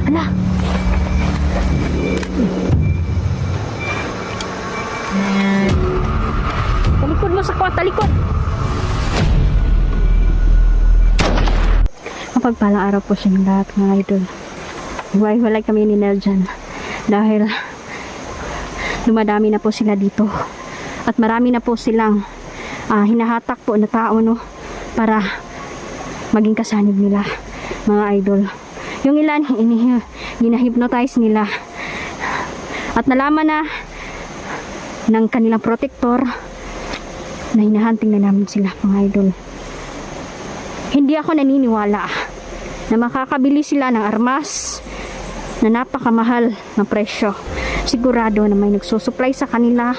Hala. Talikod mo sa kuwat, talikod. Mapagpalang araw po sa inyong lahat, mga idol. Hiwalay kami ni Nel dyan dahil dumadami na po sila dito at marami na po silang hinahatak po na tao, no, para maging kasanib nila, mga idol. Yung ilan ginahypnotize nila at nalaman na ng kanilang protector na hinahunting na namin sila, mga idol. Hindi ako naniniwala na makakabili sila ng armas na napakamahal ng presyo. Sigurado na may nagsusupply sa kanila,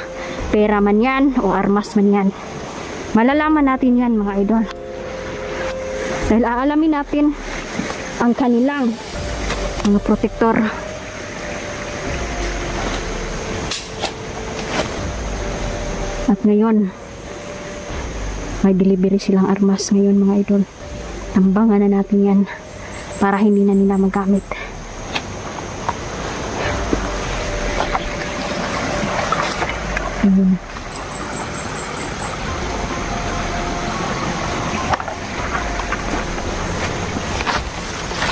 pera man yan o armas man yan. Malalaman natin yan, mga idol, dahil aalamin natin ang kanilang mga protector. At ngayon may delivery silang armas ngayon, mga idol. Tambangan na natin yan para hindi na nila magamit.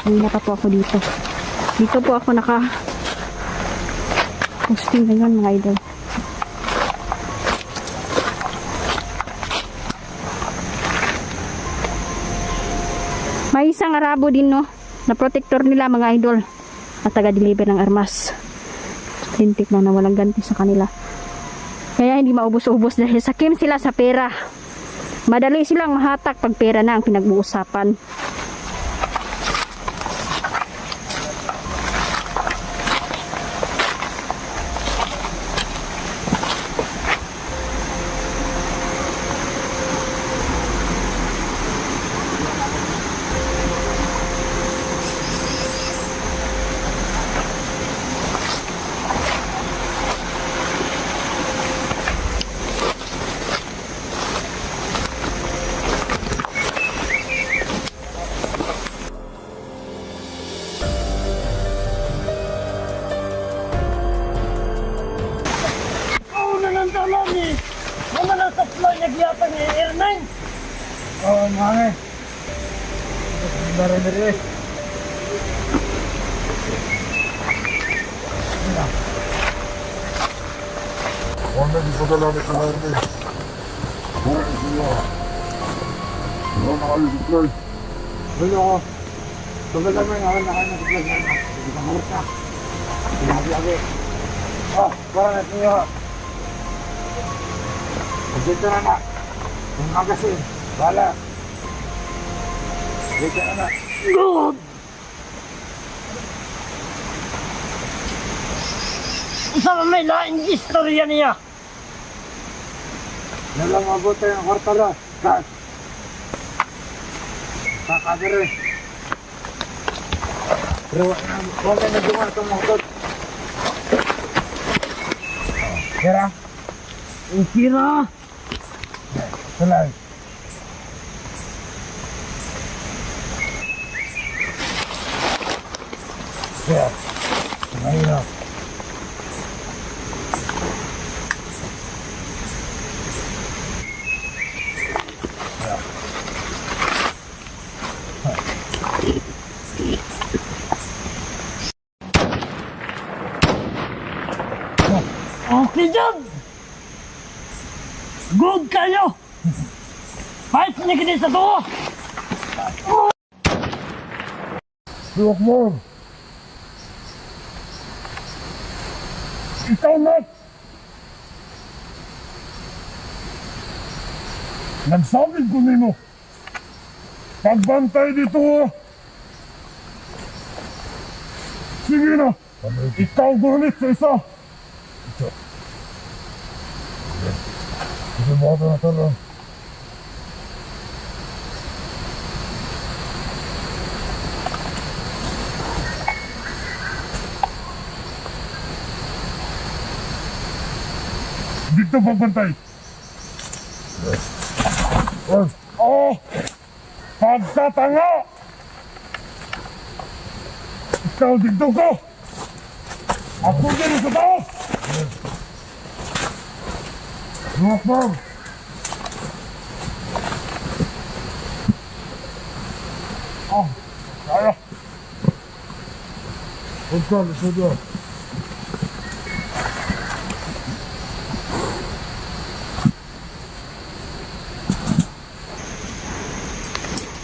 Hindi pa po ako dito. Dito po ako naka-posting ngayon, mga idol. May isang Arabo din, no, na protector nila, mga idol, at taga-deliver ng armas. Lintik lang na walang ganti sa kanila. Kaya hindi maubos-ubos dahil sakim sila sa pera. Madali silang mahatak pag pera na ang pinag-uusapan. Oh, mange. Dari. Onda di padala de kalarne. Oh, yeah. No, nakalimutan. Bueno, tunggal lang nakalimutan na. Hindi ka murta. Sinabi. Oh, para na niyo. Dito na. Yung magasin. Bala. Dito na. God! Sama may laing istorya niya. Nalang mabuti ang kwartala. Kakadere. Pero huwag na duman itong mahutod. Kira? Kira! Salay. Yeah. Mahirap. Okay dyan! Good kayo! Fight niya kini sa to! Luwag mo! Ikaw next! Nagsabi ko nino! Pagbantay dito! Sige na! Ikaw gunit sa isa! Sige mo ako na talo. Dito pagbantay. Oh! Pagtatanga! Ikaw dito ko! Ako din sa taas! Rockman! Ah, kaya! Huwag ka, lisod yan.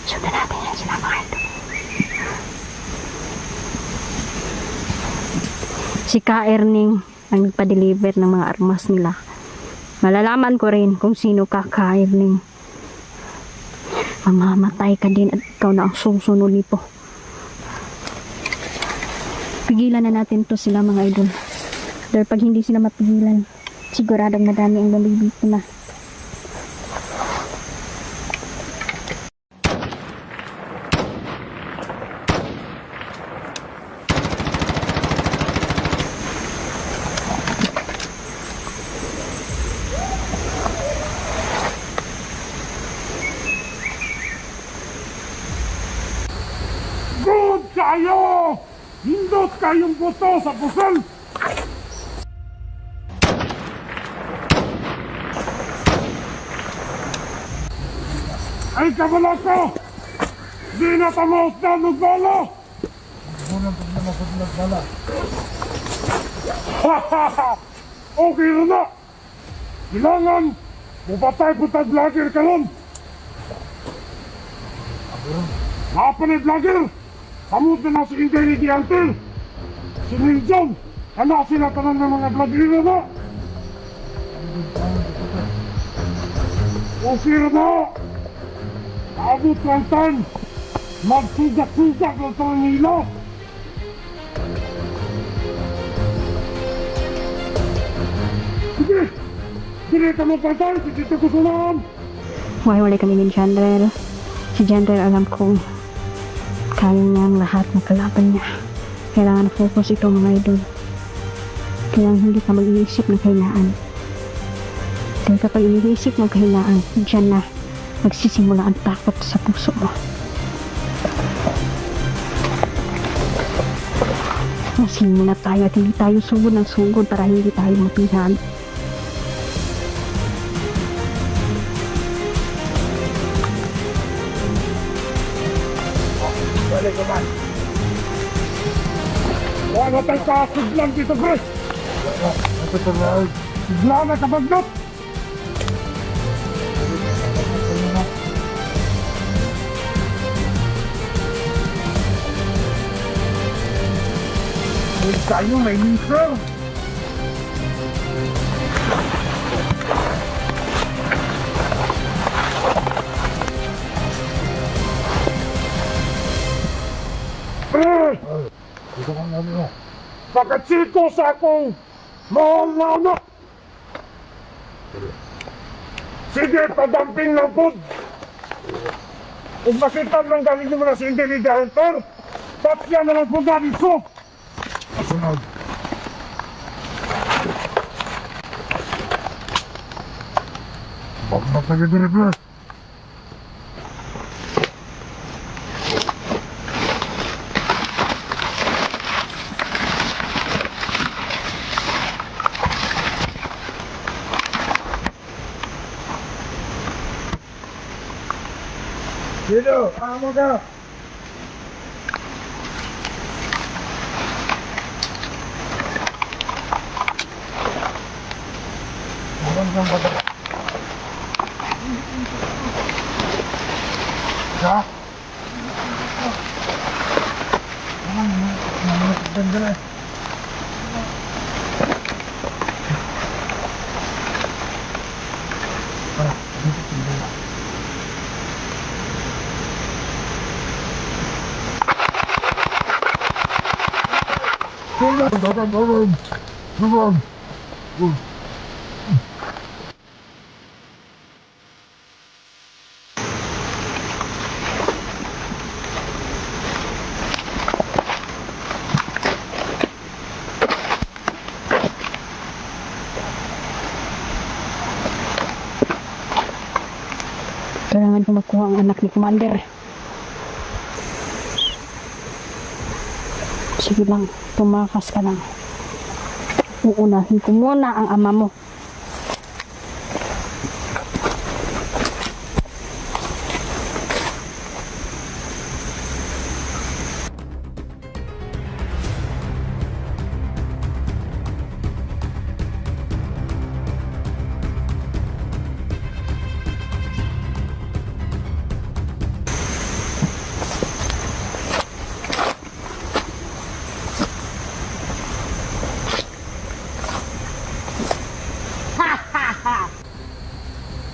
Sundan natin yan sila mga idol. Si Ka Erning ang nagpa-deliver ng mga armas nila. Malalaman ko rin kung sino ka, Ka Erning. Mamamatay ka din at ikaw na ang susunod nito. Pigilan na natin to sila mga idol. Dahil pag hindi sila mapigilan, siguradong madami ang nalibito na. Good kayo! Hindot kayong buto sa pusal! Ay kabala ko! Di na tamaos na nagbala! Unang problema ko nagbala. Okay na na! Kailangan mupatay po tag vlogger ka ron! Apa ni vlogger? Kamu na nasa Inday ni Uncle! Si Miljon! Ano sila tanan ng mga vlogger na? Okay na! Abot ng time! Magsugak-sugak ng tanan nila! Sige! Sige ka mo patay! Sige ka kusunan! Wala kami ni General. Si General alam kong kaya niya ang lahat ng kalaban niya. Kailangan focus ito mga idol. Kailangan hindi ka mag-iisip ng kahinaan. Dahil kapag iniisip ng kahinaan, dyan na magsisimula ang takot sa puso mo. Masin muna tayo at hindi tayo sugod ng sugod para hindi tayo mapihan. Balik ka man! Wala tayong kasuglan dito, Chris! Sigla na kabagnot! Huwag tayo may nisa! Ito kang namin mo. Pagkatsiko sa akong mahal na anak! Sige, padamping ng food! Kung masitan lang galing mo na si Intelligenter, patya na lang po galing ko! Sunod. Bakit nag-deliver? Dito, amo ka! Magandang bata. Ha? Ganda. Come on. Kailangan ko makuha ang anak ni Commander. Sige lang, tumakas ka lang. Uunahin ko muna ang ama mo.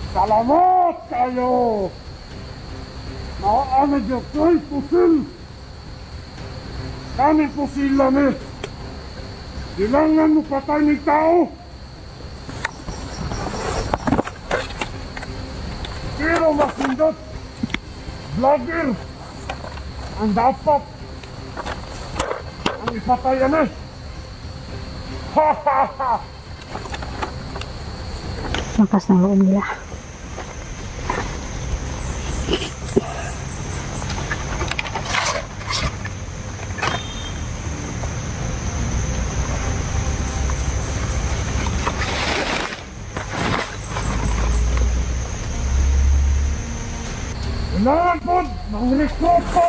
Salamat kayo! Maaanad yung kay pusil! Kami pusil lang eh! Kailangan mo patay ng tao! Pero masindot! Vlogger! Ang dapat! Ang ipatayan eh! Ha ha ha! Lakas ng loob nila. Kailangan po ng recruit po!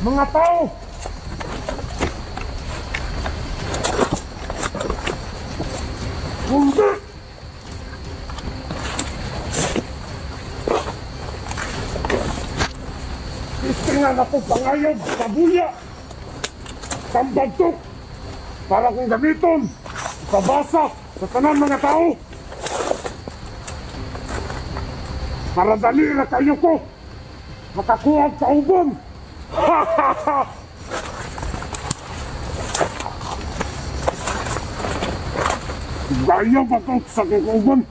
Mga tao! Hindi! Istingan ako pangayod sa buya! Tambagtok! Para kong gamiton! Pabasak sa tanan mga tao! Para dali na kayo ko! Makakuha sa ubon! Ha ha ha! Gaya ba ito sa kukuban?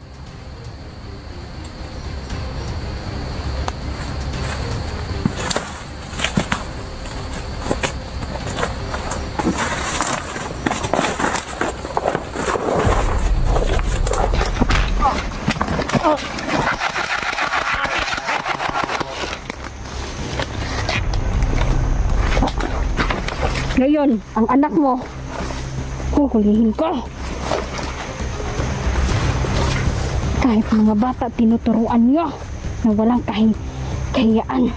Ngayon, ang anak mo, kukulihin ko. Kahit mga bata, tinuturuan niyo na walang kahiyaan.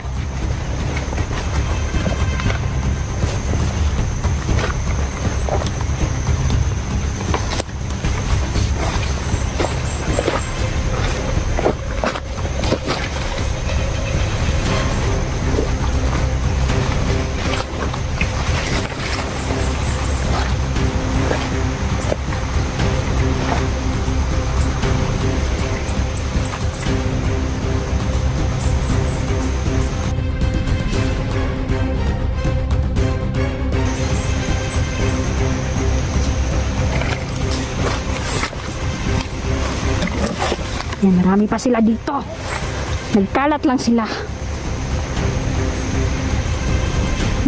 Yan, marami pa sila dito. Nagkalat lang sila.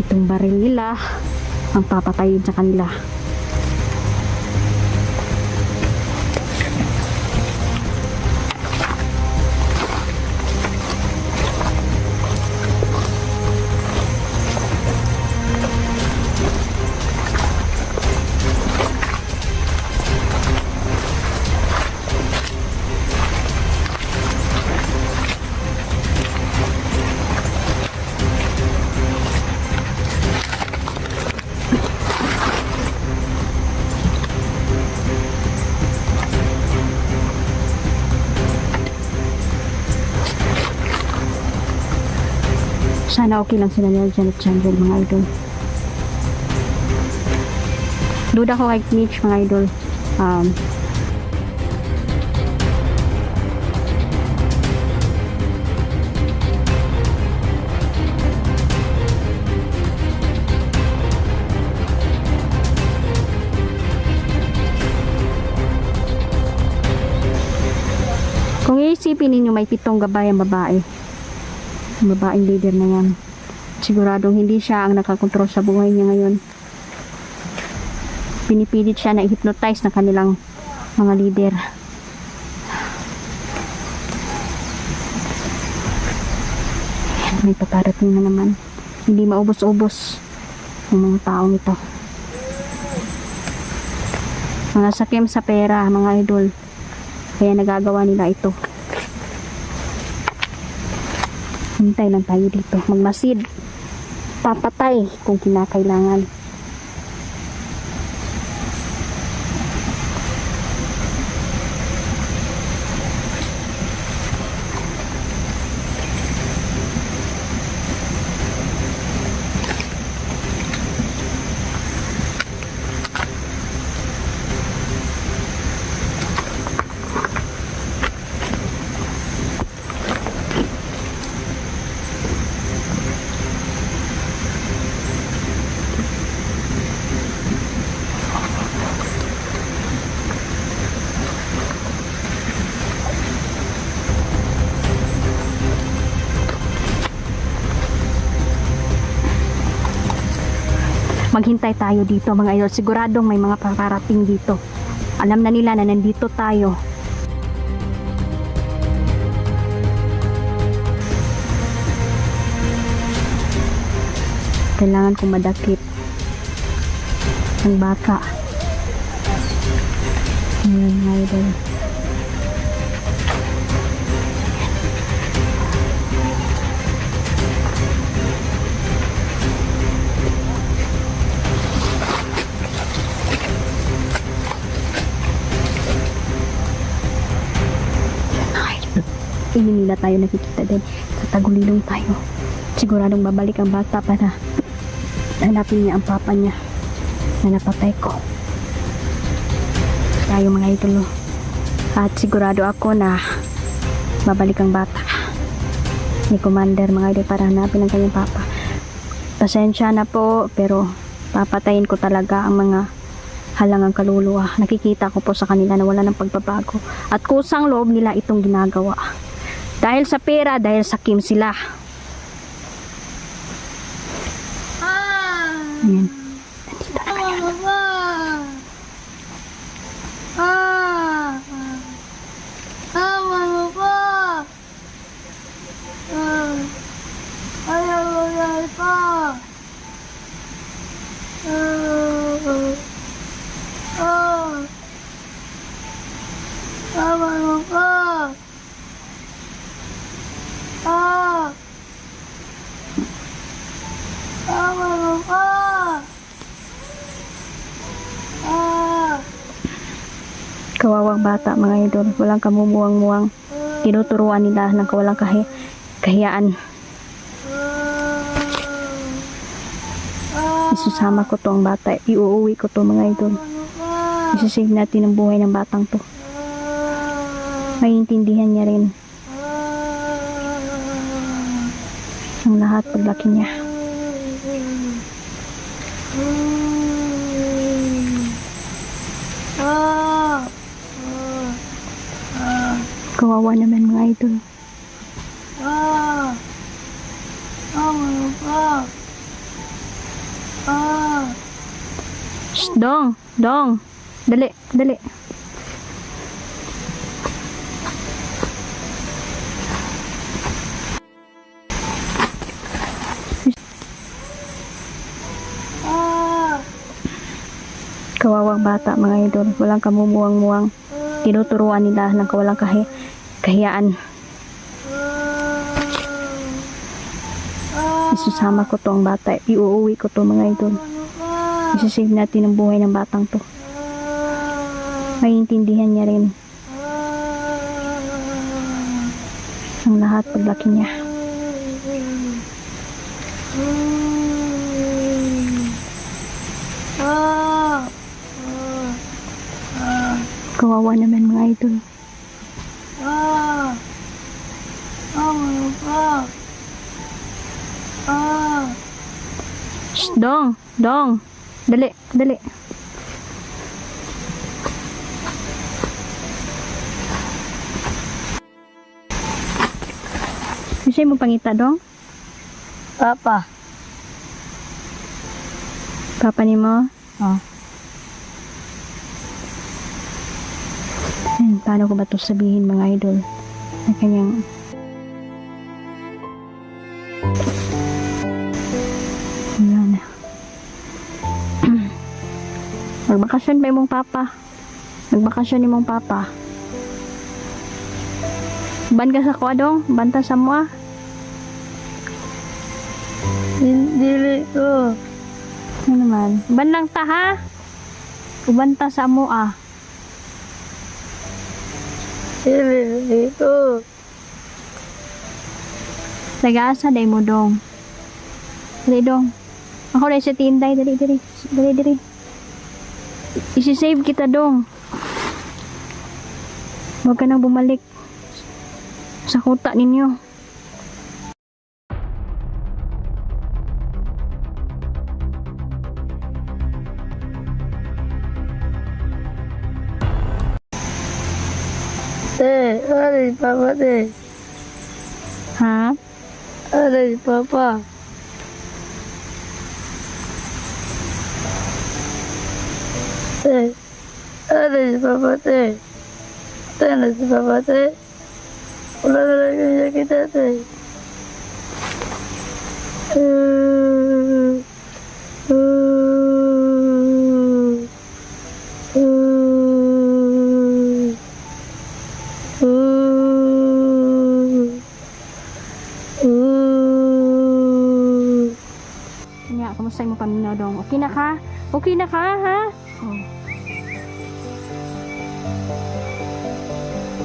Itong baril nila ang papatayin sa kanila. Sana okay lang sila ni Janet Chandler, mga idol. Duda ko kay Mitch, mga idol. Kung iisipin ninyo, may 7 gabayang babae. Babaeng leader na yan. Siguradong hindi siya ang nakakontrol sa buhay niya ngayon. Pinipilit siya na i-hypnotize ng kanilang mga leader. May paparating na naman. Hindi maubos-ubos ng mga taong ito. Mga sakim sa pera, mga idol. Kaya nagagawa nila ito. Hintay lang tayo dito. Magmasid. Papatay kung kinakailangan. Maghintay tayo dito mga idol. Siguradong may mga paparating dito. Alam na nila na nandito tayo. Kailangan kong madakip ang baka. Ayan mga idol. Hindi nila tayo nakikita din. Sa tagulilong tayo. Siguradong babalik ang bata para hanapin niya ang papa niya na napatay ko. Tayo mga idolo. At sigurado ako na babalik ang bata ni Commander mga idol para hanapin ang kanyang papa. Pasensya na po pero papatayin ko talaga ang mga halangang kaluluwa. Nakikita ko po sa kanila na wala ng pagbabago. At kusang loob nila itong ginagawa. Dahil sa pera, dahil sa Kim sila. Ayan. Nandito na kayo. Kawawang bata mga idol, walang kamumuwang-muwang. Tinuturuan nila ng kawalang kahiyaan. Isusama ko to ang bata, iuuwi ko to mga idol. Isisave natin ang buhay ng batang to. Maiintindihan niya rin ang lahat paglaki niya. Kawawa naman mga idol. Shh, Dong! Dong! Dali! Dali! Kawawang bata mga idol, walang kamumuwang-muwang. Tinuturuan nila ng kawalang kahiyaan. Isusama ko to ang bata, iuuwi ko to mga idol. Isisave natin ang buhay ng batang to. Maiintindihan niya rin ang lahat paglaki niya. Kawawa naman mga idol. Shh, Dong! Dong! Dali! Dali! Bisa mo pangita, Dong? Papa. Papa ni mo? Oh. Paano ko ba ito sabihin mga idol na kanyang wala na. Magbakasyon ba imong papa? Magbakasyon ni mong papa. Ban ka sa kuadong? Banta sa mua? Dili ko. Ano naman? Ban lang ta ha? Ubanta sa mua. Dili ko. Nag-aasa day mo dong. Dali dong. Ako na sa tinday. Dali. Isi-save kita dong. Huwag ka nang bumalik sa kuta ninyo. Aray, papa, Ha? Aray, papa. Aray, papa, Tena si papa, Wala na lang yung sakit, Nga, kamusta mo paminaw dong? Okay na ka? Okay na ka, ha? Oh.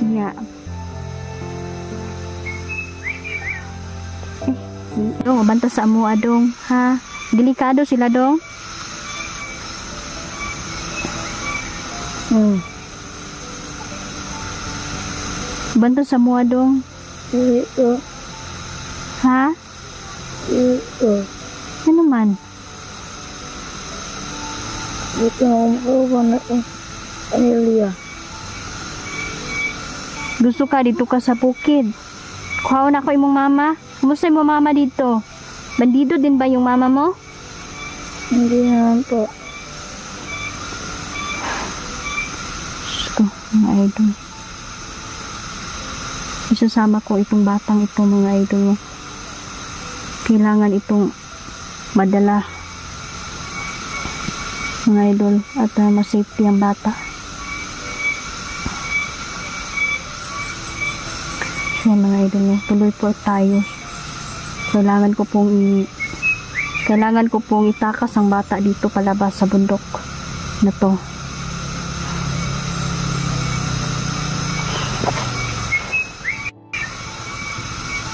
Nga. Dong, banta sa amo adong, ha? Delikado sila dong. Banta sa amo adong, Dili ko. ha? Dili ko. Ano man? Dito ako na akong pamilya. Gusto ka dito ka sa bukid. Kuhaon ako imong mama. Kumusta imong mama dito? Bandido din ba yung mama mo? Hindi naman po. Gusto, mga idol. Isasama ko itong batang ito, mga idol. Kailangan itong madala, mga idol, at masafety ang bata. So, mga idol, tuloy po tayo. Kailangan ko pong itakas ang bata dito palabas sa bundok na to.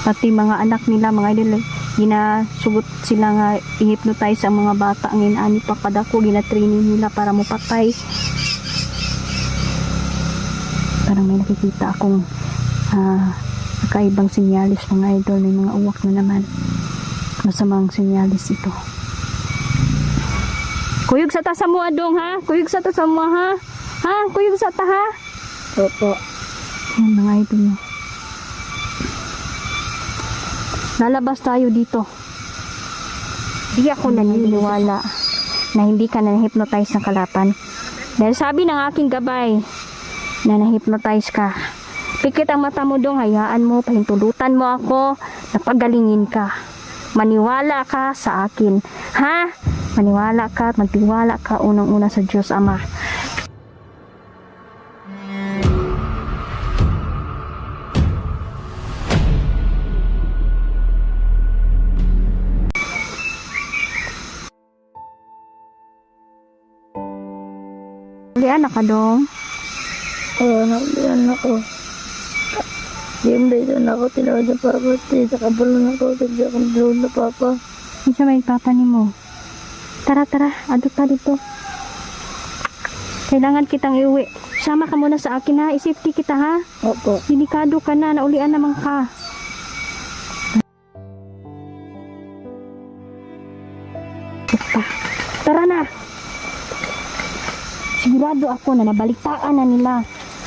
Pati mga anak nila, mga idol, ginasugot sila nga i-hypnotize ang mga bata ang inaani pa kadako, gina-training nila para mapatay. Parang may nakikita akong kakaibang sinyalis, mga idol. May mga uwak na naman. Masamang sinyalis ito. Kuyog sa ta sa mua dong, ha? Kuyog sa ta sa mua, ha? Ha? Kuyog sa ta, ha? Opo. Yan, mga idol mo. Lalabas tayo dito. Di ako naniniwala na hindi ka na-hypnotize ng kalapan. Dahil sabi ng aking gabay na na-hypnotize ka. Pikit ang mata mo dong, hayaan mo, pahintulutan mo ako, napagalingin ka. Maniwala ka sa akin. Ha? Maniwala ka at magtiwala ka unang-una sa Diyos Ama. Ulian na ka dong. Oo, nakulian ako. Diyan ba ito na ako tinawad na papa. Nakabalo na ako. Tigyan akong blown na papa. Isa may papa ni mo. Tara, adto pa dito. Kailangan kitang iuwi. Sama ka muna sa akin, ha. I-safety kita, ha. Opo. Delikado ka na. Naulian naman ka. Tara na. Sigurado ako na nabaliktaan na nila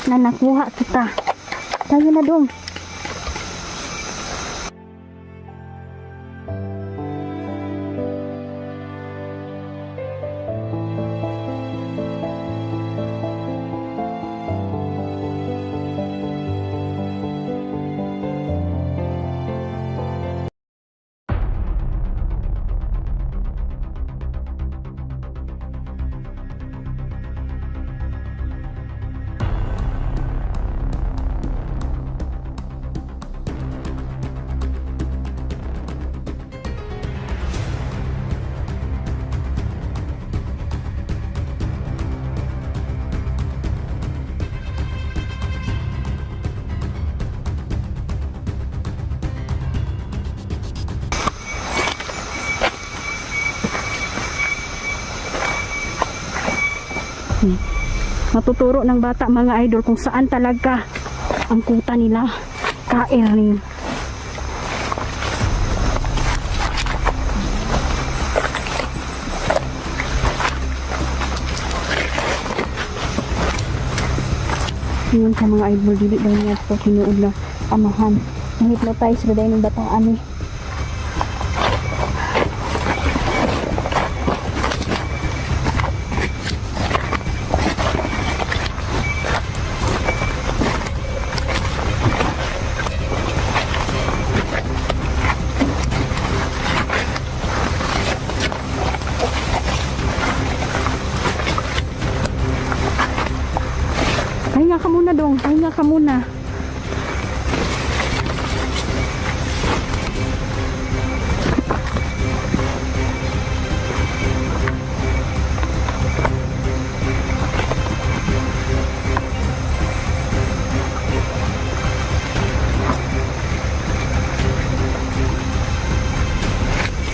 na nakuha kita. Tayo na dong. Matuturo ng bata mga idol kung saan talaga ang kuta nila. Ka-earning. Yun sa mga idol, dili daw niya po tinuod na amahan. Na-hypnotize ba dahil ng batang ani. Pahinga ka muna dong, pahinga ka muna.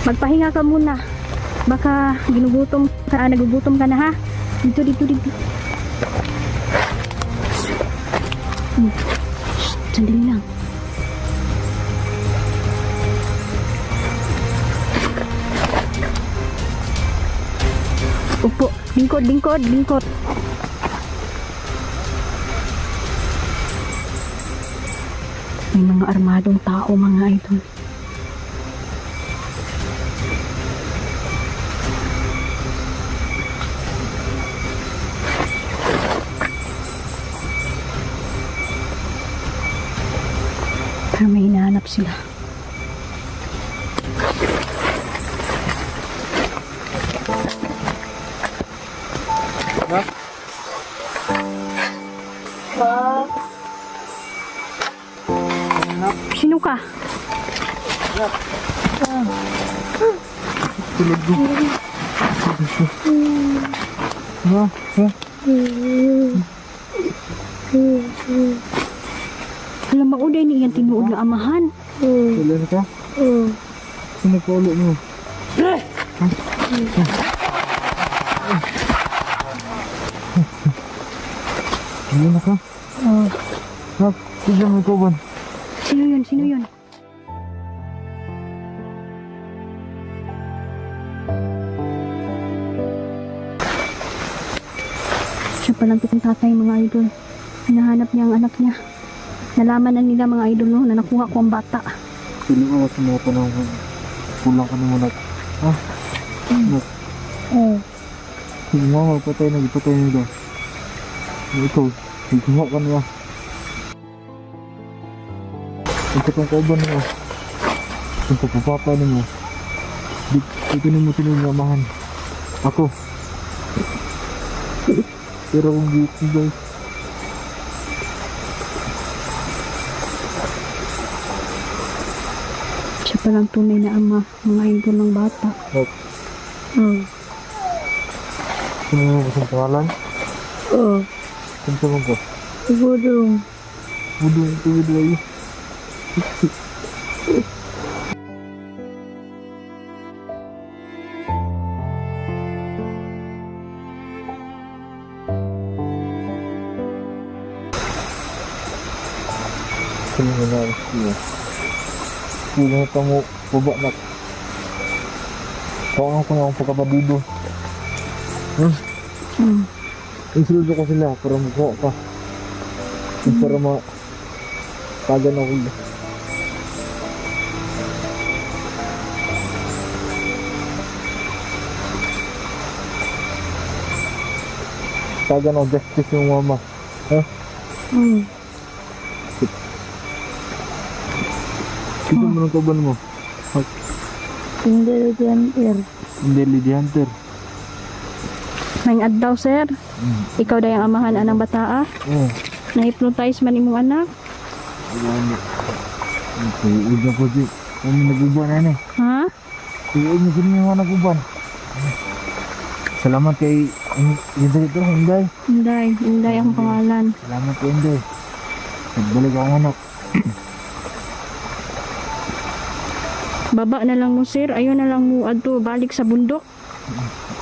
Magpahinga ka muna. Baka ginugutom ka, nagugutom ka na ha. Dito. Shh, sandali lang. Upo, lingkod. May mga armadong tao mga idol. Pero may hinahanap sila. Sino ka? Alam mo, uday niyan tinuod na amahan. Tuloy ka? Sino pa ulit mo? Ano na ka? Tignan mo ikaw ba? Sino yun? Siya palang itong tatay mga idol. Hinahanap niya ang anak niya. Nalaman na nila mga idol no, na nakuha ko ang bata. Piling ako sa mga panahon. Kulang ka naman at... Sige mo, magpatay nila. Ikaw, ikuha ka niya. Ang katong kauban niya. Ang pagpapapa niya. Dito na mo tinulamahan. Ako. Pero kung dito guys. Siya palang tunay na ama, mga idol ng bata. Sino mo kasang pangalan? Sino mo ko? Budong. Budong, tuwid wayo. Sino mo na siya? Sino mo mo baba na? Kung ako na akong pagkababido. Isulod ko sila para magkuha ka. Para tagan ako. Tagan ako justice yung mama. Ha? Sino mo ng kaban mo? Hindi Hunter. Hindi, Lady Hunter. May adlaw sir. Ikaw day ang amahan anang bata ah. Na-hypnotize man imong anak. Tuod na po di. Kami naguban na eh. Ha? Tuod na sila yung naguban. Salamat kay Inday ito, Inday. Inday ang pangalan. Salamat kay Inday. Nagbalik ako anak. Baba na lang mo sir, ayun na lang mo adto balik sa bundok.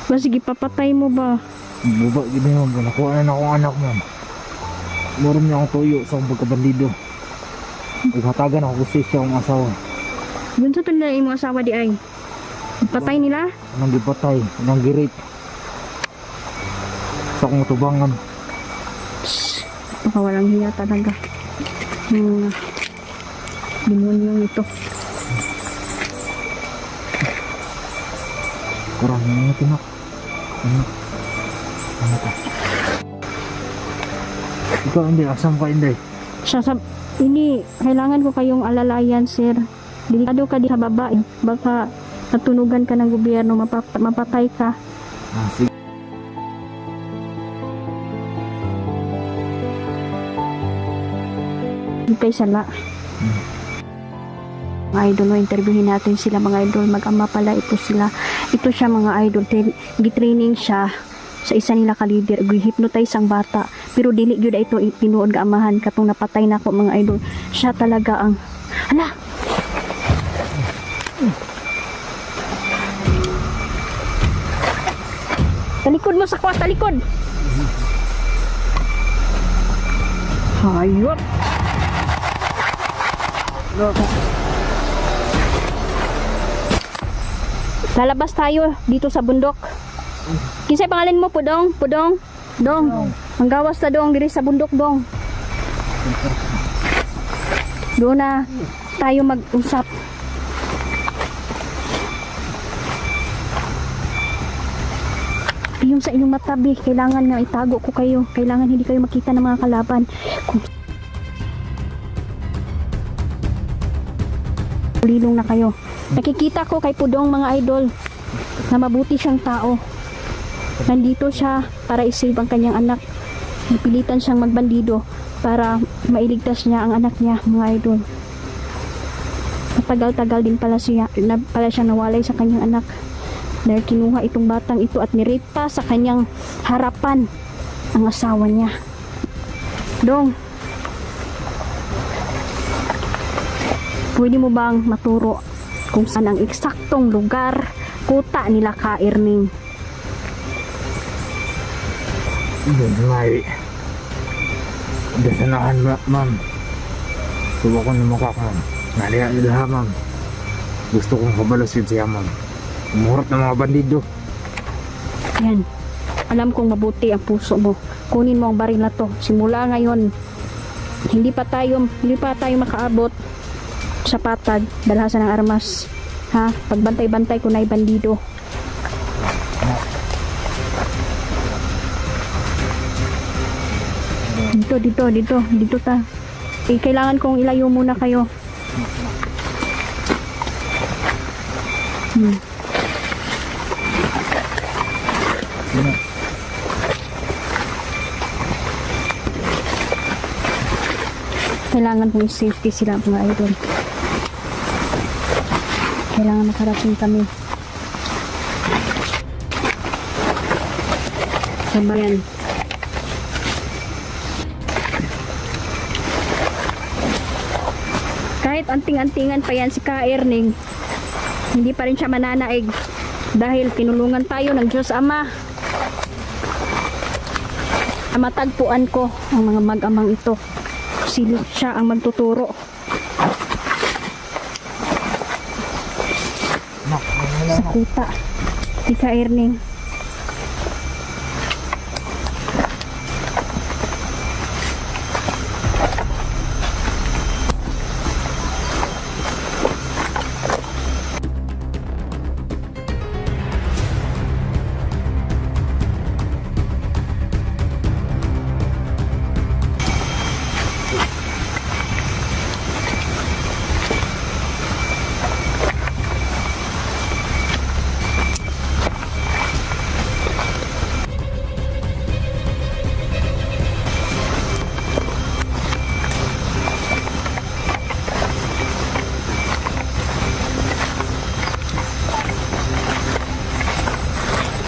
Ba sige papatay mo ba? Buba, gini ma'am. Nakuha na akong anak ma'am. Meron niya akong tuyo sa akong pagkabandido. Ighatagan ako kasi siya akong asawa. Yun sa tunay imong asawa di ay. Patay nila? Anong gipatay, anong girate. Sa akong tubangan. Baka walang hiya talaga. Yung demonyong ito. Kurang nga tinak. Ano ka? Ikaw hindi, asam ka hindi. Ini, kailangan ko kayong alalayan, sir. Delikado ka di sa babae. Baka natunugan ka ng gobyerno, mapatay ka. Sige. Kay sala. Mga idol, no, interviewin natin sila mga idol. Mag-ama pala ito sila. Ito siya mga idol. Gitraining siya sa isa nila ka-leader. Gi-hypnotize ang bata. Pero dili gyud ito pinuod ga amahan katong napatay na ko mga idol. Siya talaga ang hala. Talikod mo sa kwas, talikod. Hayop. Lalabas tayo dito sa bundok. Kinsay pangalan mo, Pudong? Pudong? Dong. Ang gawas na dong diri sa bundok, Dong. Doon na tayo mag-usap. Yung sa inyong matabi, kailangan nga itago ko kayo. Kailangan hindi kayo makita ng mga kalaban. Lilong na kayo. Nakikita ko kay Pudong mga idol na mabuti siyang tao. Nandito siya para isave ang kanyang anak. Napilitan siyang magbandido para mailigtas niya ang anak niya mga idol. Matagal-tagal din pala siya nawalay sa kanyang anak. Dahil kinuha itong batang ito at nirape pa sa kanyang harapan ang asawa niya. Dong, pwede mo bang maturo kung saan ang eksaktong lugar kuta nila Ka-Erning? Doon may dasanahan ma'am. Subo ko na mukha ma'am. Naliya ilaha ma'am. Gusto kong kabalasin siya ma'am. Umurot ng mga bandido. Yan. Alam kong mabuti ang puso mo. Kunin mo ang baril na to. Simula ngayon, hindi pa tayo makaabot sa patag, dalhasan ng armas. Ha? Pagbantay-bantay ko na bandido. Dito ta. Kailangan kong ilayo muna kayo. Kailangan kong safety sila mga idol. Kailangan makarating kami. Sabayan. Kahit anting-antingan pa yan si Ka-Erning, hindi pa rin siya mananaig dahil tinulungan tayo ng Diyos Ama. Matagpuan ko ang mga mag-amang ito. Siya ang magtuturo. Sa kuta ni Ka-Erning.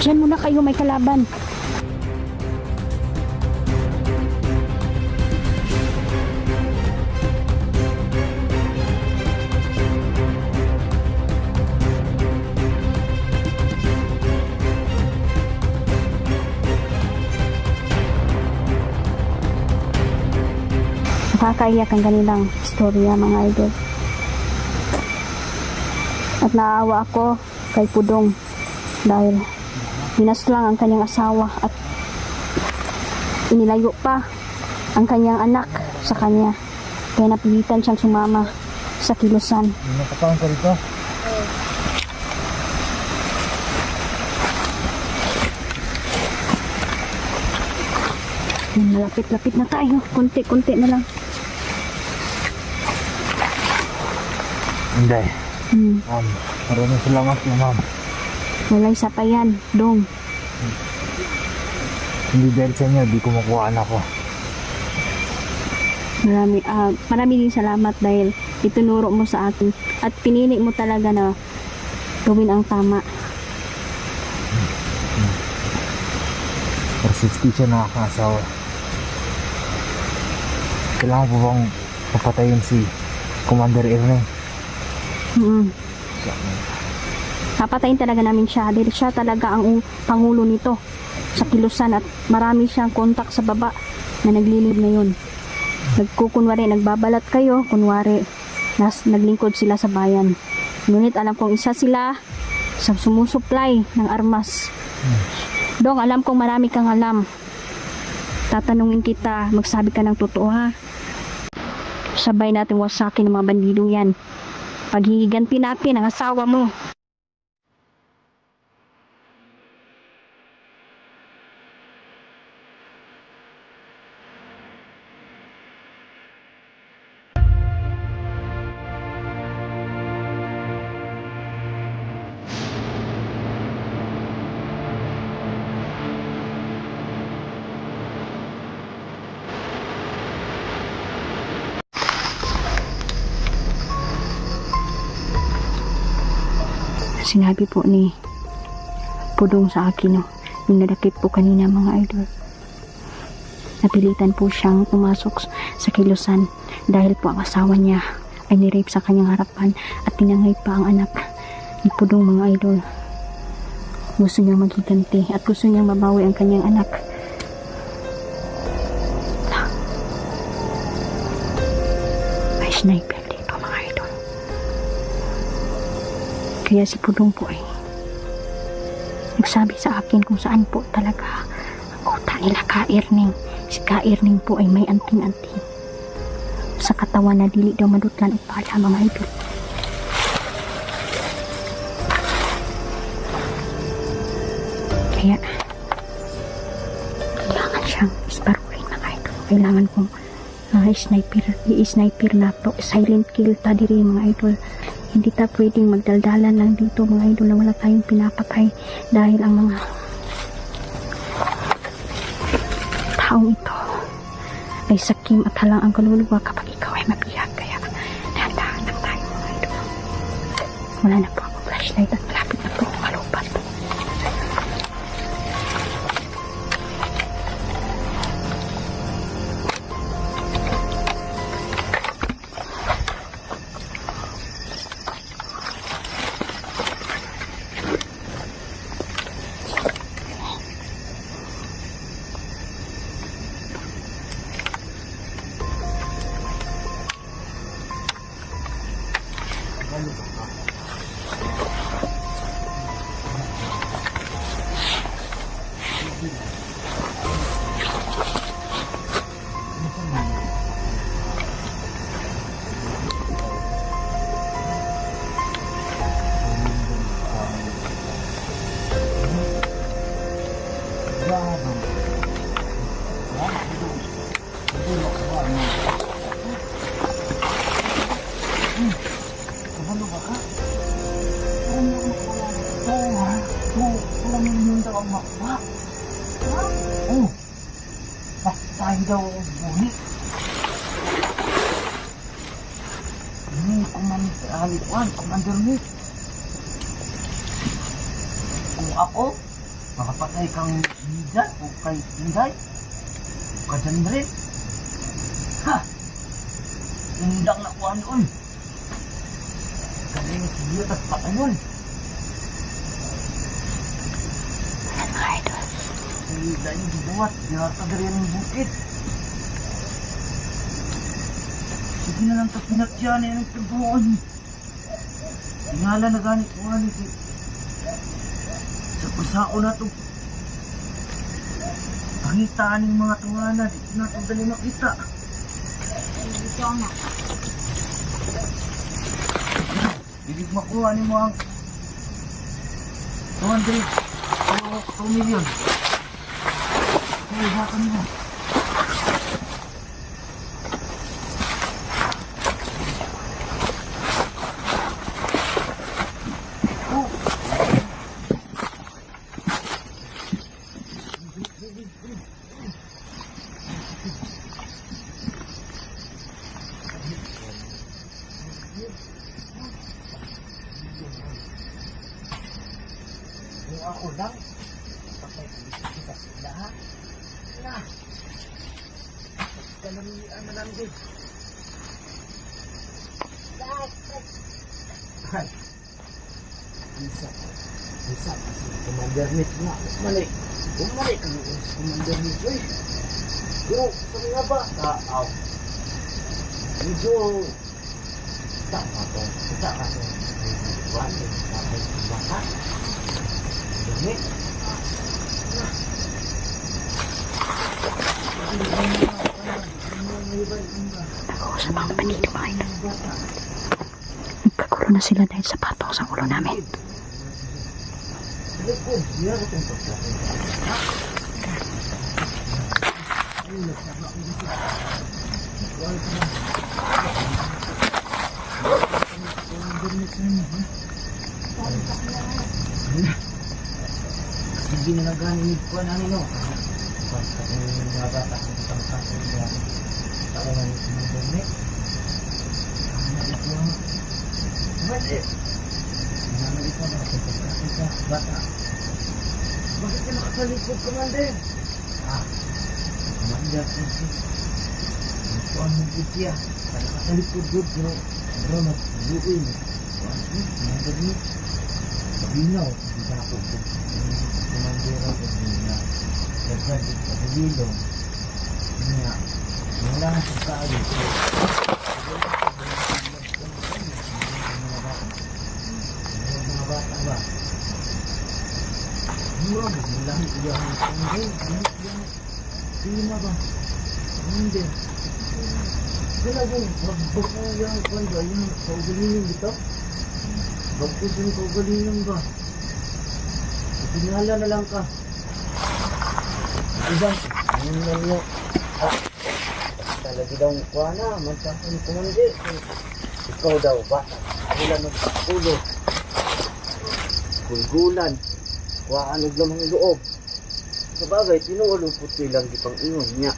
Diyan muna kayo, may kalaban. Nakakaiyak ang kanilang istorya, mga idol. At naawa ako kay Pudong dahil binaslang ang kanyang asawa at inilayo pa ang kanyang anak sa kanya. Kaya napilitan siyang sumama sa kilusan. Nakataon ka rito? Malapit-lapit na tayo. Kunti-kunti na lang. Hindi. Hmm. Maraming salamat po, ma'am. Wala isa pa yan, Dong. Hindi dahil sa inyo, di ko makuha anak ko. Marami din salamat dahil itinuro mo sa akin at pinili mo talaga na gawin ang tama. Persistent siya na aking asawa. Kailangan po bang papatayin si Commander Ernie? Papatayin talaga namin siya dahil siya talaga ang pangulo nito sa kilusan at marami siyang kontak sa baba na naglilib ngayon. Nagkukunwari, nagbabalat kayo, kunwari naglingkod sila sa bayan. Ngunit alam kong isa sila sa sumusupply ng armas. Dong, alam kong marami kang alam. Tatanungin kita, magsabi ka ng totoo, ha? Sabay natin wasakin ng mga bandidong yan. Paghihiganti natin ang asawa mo. Sinabi po ni Pudong sa akin, no, yung nadakip po kanina, mga idol. Napilitan po siyang pumasok sa kilusan dahil po ang asawa niya ay nirape sa kanyang harapan at tinangay pa ang anak ni Pudong, mga idol. Gusto niyang maghiganti at gusto niyang mabawi ang kanyang anak. May sniper dito, mga idol. Kaya si Pudong po ay nagsabi sa akin kung saan po talaga ang utak nila Ka-Erning. Si Ka-Erning po ay may anting-anting sa katawan na dili daw madutlan o pala, mga idol. Kaya kailangan siyang isparuhin, mga idol. Kailangan kong i-sniper na to. Silent kill ta diri, mga idol. Hindi ta pwedeng magdaldalan lang dito, mga idol, na wala tayong pinapatay dahil ang mga taong ito ay sakim at halang ang kaluluwa kapag ikaw ay mabihag. Kaya dahan-dahan lang tayo, mga idol. Wala na po akong flashlight at malapit na po akong malupat. Tayo daw ang buni. Ini Commander Nick. Kung ako, makapatay kang Nida o kay Inday, o ka dyan rin. Ha! Indang nakuha noon. Galing siyot at patayon. Mga idol. Hindi dahil dibuhat, diharta dari ang bukit. Sige na lang ito pinatyan na yung pagbuon. Tingala na ganit ko nga nito. Sa pasao na ito. Pangitaan ng mga tungana. Dito na ito dali makita. Dito anak. Bibig makuha ni mo ang 2 million. Ay, baka mo. Kung ako lang, patay ko kita sila ha. Na. Kalamian na lang din. Ay. Isa. Isa kasi Commander Nick nga. Bumalik. Bumalik ang Commander Nick. Uy. Yo, sa mga bata. Aw. Medyo. Tama to. Kita kasi. Wala. Baka. Dami. Nag-uusap ako ng kapitbahay. Nagkagulo na sila dahil sa patok sa ulo namin. Hindi na naganig ko na nino. Basta kung nagata ang isang kaso niya. Taungan ito ng dami. Ano ito ang... Bakit? Ano ito na ito pagkakit ka, bata? Bakit ka nakatalikod, Commander? Commander, ito ang nagkutya. Nakatalikod doon, pero bro, nagluin. Commander niyo. Sabinaw, hindi ako po. Commander ako niya. Nagsalit sa bililong. Niya. Wala na sa kaali. Mga bata ba? Mura mo, lang iyan ang sanggay. Sina ba? Hindi. Talagang, magbak mo yung kanda, yung kaugalingan dito. Bakit yung kaugalingan ba? Tingala na lang ka. Diba? Ano na niyo? Talaga daw kuha na. Magkakasin ni Commander. Ikaw daw ba? Wala magpakulo. Gulgulan. Kuhaan og lamang loob. Sa bagay, tinuulong puti lang di pang ingon niya.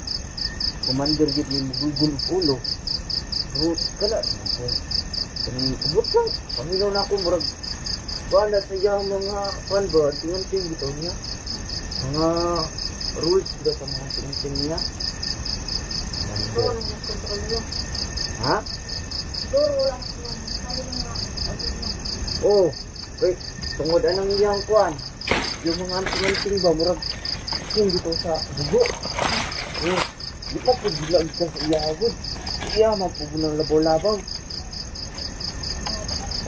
Commander gid ni magugulong ulo. Rut kala. Kanang ubot lang. Pamilaw na ako murag. Wala sa iyang mga panba, tingin-tingin bitaw niya. Mga rules daw sa mga tingin-tingin niya. Siguro lang kontrol nyo. Ha? Siguro lang. Oo. Wait, tungod anang iyang kuan. Yung mga tingin-tingin ba, murag tingin dito sa bugo. Di pa po bilang ito sa iya agad. Iya, mapubo ng labaw-labaw.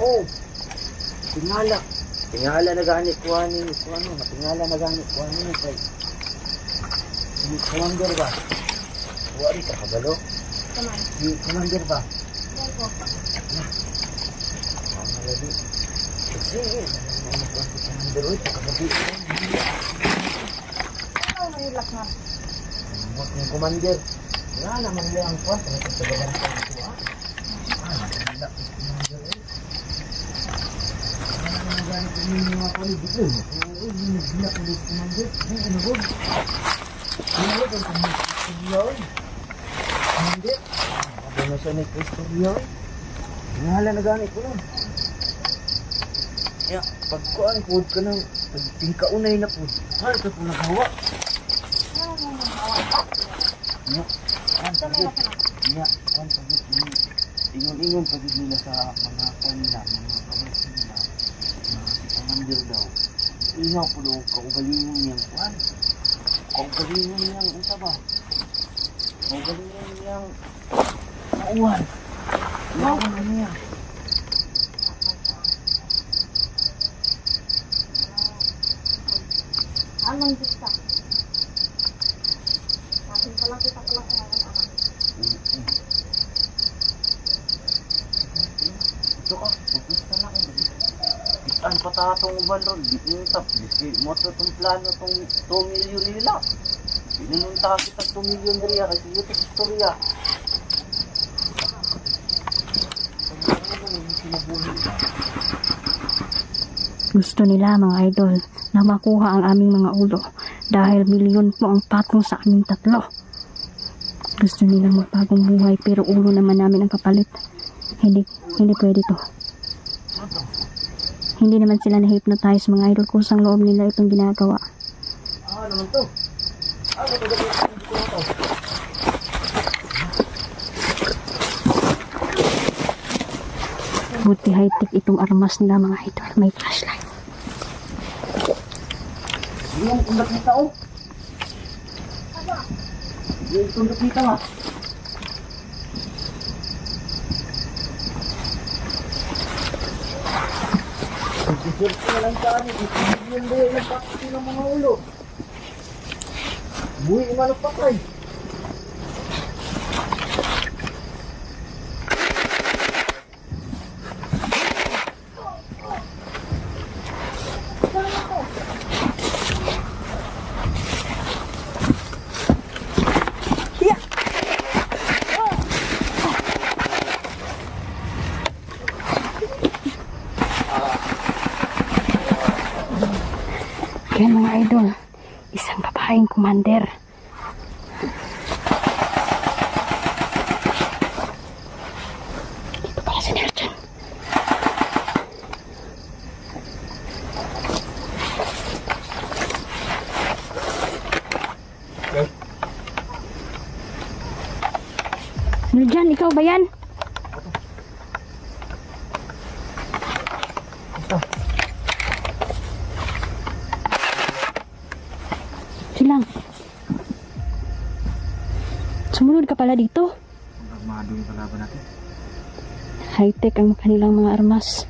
Oo. Tingala. Tingala na gani kuhanin. Tingala na gani kuhanin. Kay Commander ba? Wari ka kabalo? Si Commander ba? Malagi. Sige. Commander uy. Kagabi. Ano mahilak na? Huwag yung Commander. Wala naman nila ang kuwan. Sa sabagan sa ito ah. Malak yung Commander uy. Ganit ko yung mga palibig yun. Oo, yun yung binak ulit Commander. Yung inagod. Inagod ang Kristoria. Commander. Aba na siya ni Kristoria. Inahala na ganit ko lang. Kaya, pagkuhan po ka ng pagtingkaunay na po. Hal ka po naghawa. Iya. Ang pagod. Iya. Ang pagod. Ingon-ingon pagod nila sa mga kanila. Mga kawas nila. Commander daw. Ingaw po daw kaugalingon niyang kuhan. Kaugalingon niyang, ano ba? Kaugalingon niyang kauhan. Anong gusto? Akin pa lang kita pala kung anak. Ito ka, pupusta na kayo. Itaan pa tatong ubalon, di intap. Bisi mo to itong plano itong 2 million nila. Pinununta kita 2 million riya kasi ito sa istorya. Gusto nila mga idol na makuha ang aming mga ulo dahil milyon po ang patong sa aming tatlo. Gusto nilang magpagong buhay pero ulo naman namin ang kapalit. Hindi pwede to. Hindi naman sila na-hypnotize mga idol, kusang loob nila itong ginagawa. Naman to. Buti high-tech itong armas nila mga idol. May flashlight. Yung tundak kita oh. Yung tundak kita nga. Pag-desert ko na lang sa amin. Yung buhay ng pakiti ng mga ulo. Buhay yung manong patay. Yan mga idol, isang babaeng commander. Dito pala si Nerjan. Nerjan, ikaw ba yan? Silang. Sumunod ka pala dito. Armado yung kalaban natin. High-tech ang kanilang mga armas.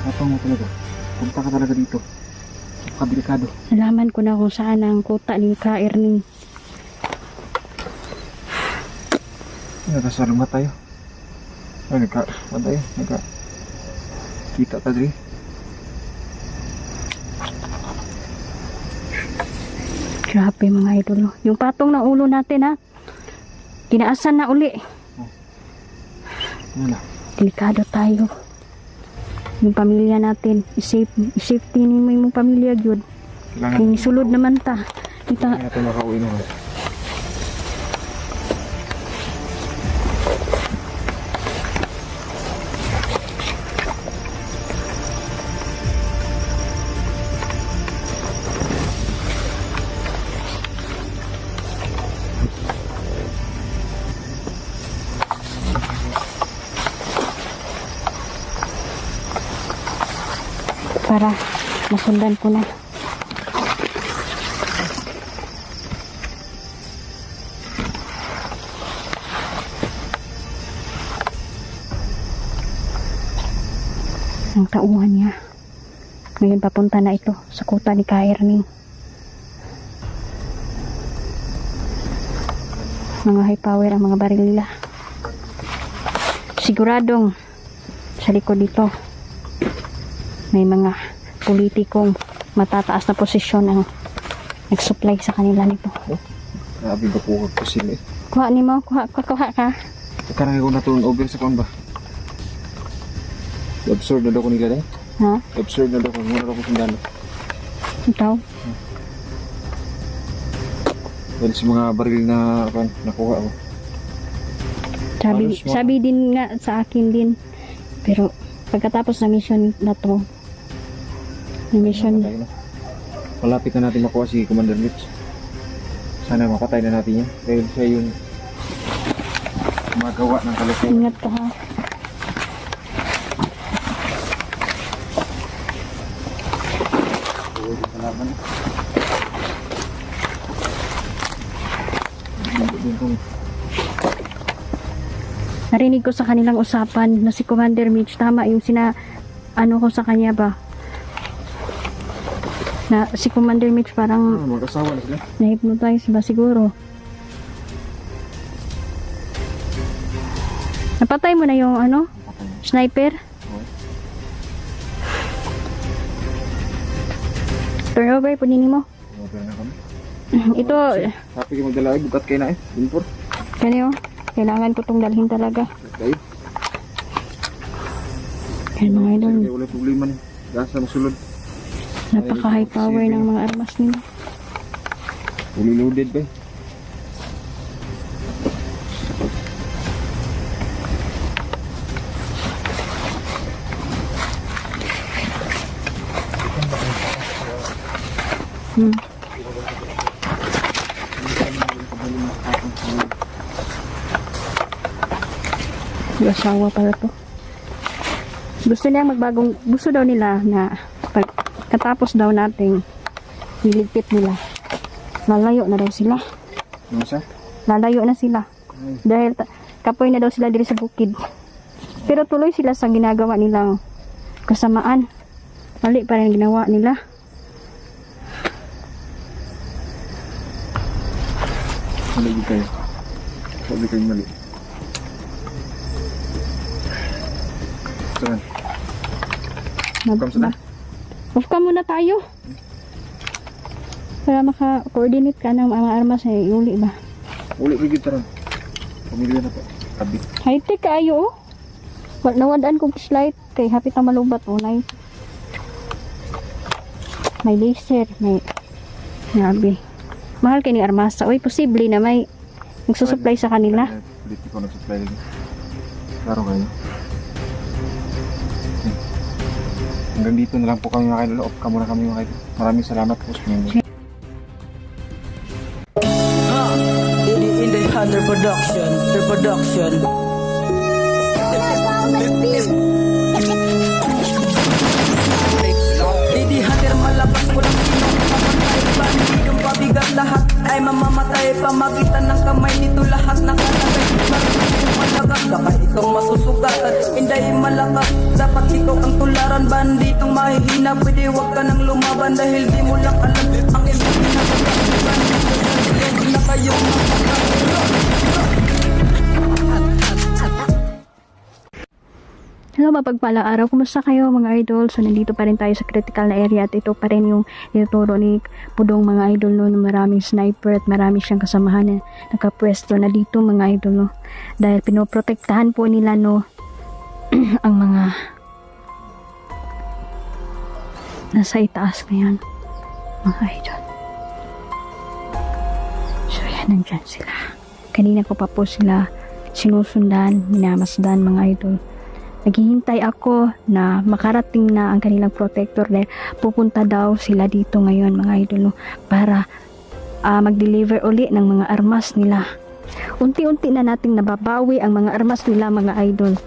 Kapang mo talaga. Punta ka talaga dito. Napakadelikado. Nalaman ko na kung saan ang kuta ni Ka Erning. Nagkasalunga tayo. Ay, kita ta diri. Grabe mga idol. Yung patong ng ulo natin ha. Kinaasan na uli. Wala. Delikado tayo. Yung pamilya natin. I-safety ni mo yung pamilya yun. Kailangan Yung sulod naman ta. Kita. natin makauwi naman. Para masundan ko na. Ang tauhan niya. Ngayon papunta na ito sa kuta ni Ka Erning. Mga high power ang mga baril nila. Siguradong sa likod dito may mga politikong matataas na posisyon ang nag-supply sa kanila nito. Grabe ba po ko sila eh. Kuha ni mo, kuha ka. Karang ko na itong over sa kaon ba? Absurd na daw ko nila eh. Ha? Absurd na daw ko. Muna daw ko sundalo. Ikaw? Dahil sa mga baril na nakuha ko. Sabi din nga sa akin din. Pero pagkatapos na mission na to, na mission, Patay na. malapit na natin makuha si Commander Mitch. Sana mapatay na natin yan dahil siya yung magawa ng kalokohan. Ingat ka ha. Kalaban. Narinig ko sa kanilang usapan na si Commander Mitch, tama yung ano ko sa kanya ba? Na si Commander Mitch parang Mag-asawa na sila. na-hypnotize ba siguro? Napatay mo na yung ano? Sniper? Turn over, punin mo. Okay na kami. Ito, Sabi ko magdala ay bukat kayo na Import. kanyo, kailangan ko itong dalhin talaga. Okay. Yan mga idol, Kaya wala problema niya. Gasa masulod. napaka high power ng mga armas nila. Fully loaded ba? Hmm. Yung asawa pala to. Gusto daw nila na pag katapos daw nating niligpit nila, lalayo na daw sila. Ano siya? Lalayo na sila. Dahil kapoy na daw sila diri sa bukid. Pero tuloy sila sa ginagawa nilang kasamaan. Mali pa rin ginawa nila. Mali kayo. Sabi kayo mali. Saan? Come Off ka muna tayo. Para maka-coordinate ka ng mga armas ay uli ba? Uli bigit taran. Pamilya na po. Tabi. High-tech kaayo oh. Nawadaan kong slide kay hapit na malubat unay. May laser, may grabe. Mahal kay ni armasa. Uy, posible na may magsusupply sa kanila. Dito ko nag-supply lagi. Klaro kayo. Hanggang dito na lang po kami mga kaidol. Off ka muna kami mga kaidol. Maraming salamat po sa inyo. In the Hunter production, the production. Lady Hunter, malabas ko lang sinong papatay. Bandidong pabigat lahat ay mamamatay. Pamagitan ng kamay nito lahat nakalagay. Marunong malagas, baka itong masusugatan. Hindi malakas, dapat ikaw ang tularan. Banditong mahihina, pwede wag ka nang lumaban. Dahil di mo lang alam ang iyong pinagagawa. Na kayong Hello, mapagpalang araw. Kumusta kayo mga idol? So, nandito pa rin tayo sa critical na area at ito pa rin yung ituturo ni Pudong mga idol no, na maraming sniper at marami siyang kasamahan na nakapwesto na dito mga idol no. Dahil pinoprotektahan po nila no ang mga nasa itaas ngayon mga idol. So, yan, nandyan sila. Kanina ko pa po sila sinusundan, minamasdan mga idol. Naghihintay ako na makarating na ang kanilang protector dahil pupunta daw sila dito ngayon mga idol no, para mag-deliver uli ng mga armas nila. Unti-unti na nating nababawi ang mga armas nila mga idol.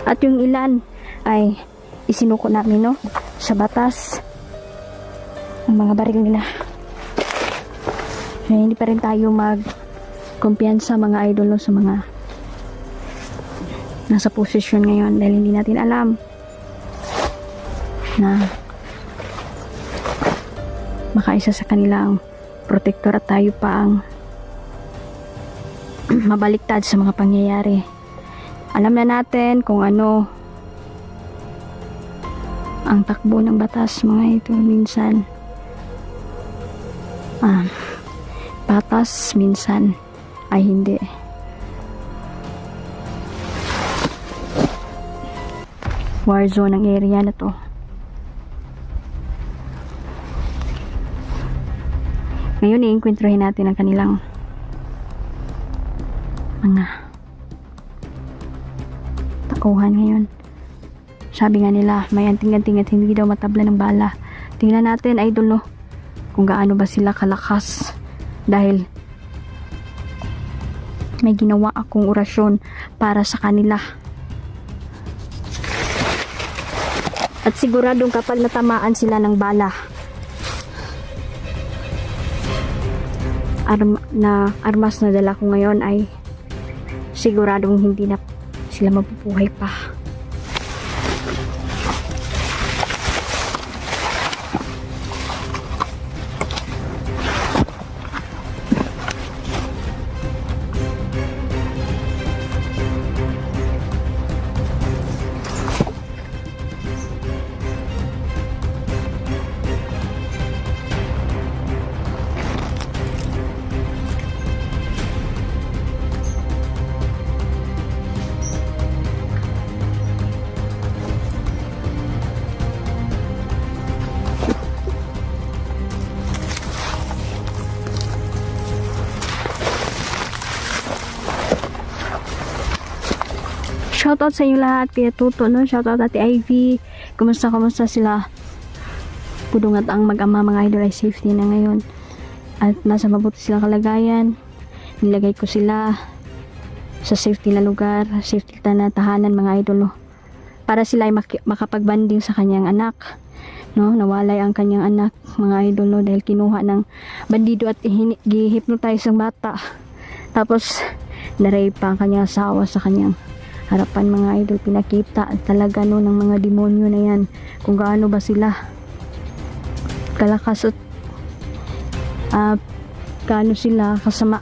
At yung ilan ay isinuko namin no, sa batas ang mga baril nila. So, hindi pa rin tayo mag-kumpiyansa mga idol no, sa mga nasa posisyon ngayon dahil hindi natin alam na makaisa sa kanilang protector at tayo pa ang mabaliktad sa mga pangyayari. Alam na natin kung ano ang takbo ng batas mga ito. Minsan batas, minsan ay hindi. War zone ang area na to. Ngayon iinkwentrohin natin ang kanilang mga takuhan ngayon. Sabi nga nila may anting-anting at hindi daw matabla ng bala Tingnan natin, idol, no, kung gaano ba sila kalakas. Dahil may ginawa akong orasyon para sa kanila. At siguradong kapag natamaan sila ng bala, armas na dala ko ngayon ay siguradong hindi na sila mabubuhay pa. Shoutout sa inyo lahat, Kuya Tuto, no? Shoutout Ate Ivy. Kumusta sila? Pudong at ang mag-ama, mga idol, ay safety na ngayon. At nasa mabuti silang kalagayan. Nilagay ko sila sa safety na lugar, safety na tahanan, mga idol, no? Para sila ay makapagbanding sa kanyang anak, no? Nawalay ang kanyang anak, mga idol, no? Dahil kinuha ng bandido at gi-hypnotize ang bata. Tapos na-rape pa ang kanyang asawa sa kanyang harapan, mga idol. Pinakita talaga, no, ng mga demonyo na yan kung gaano ba sila kalakas at gaano sila kasama.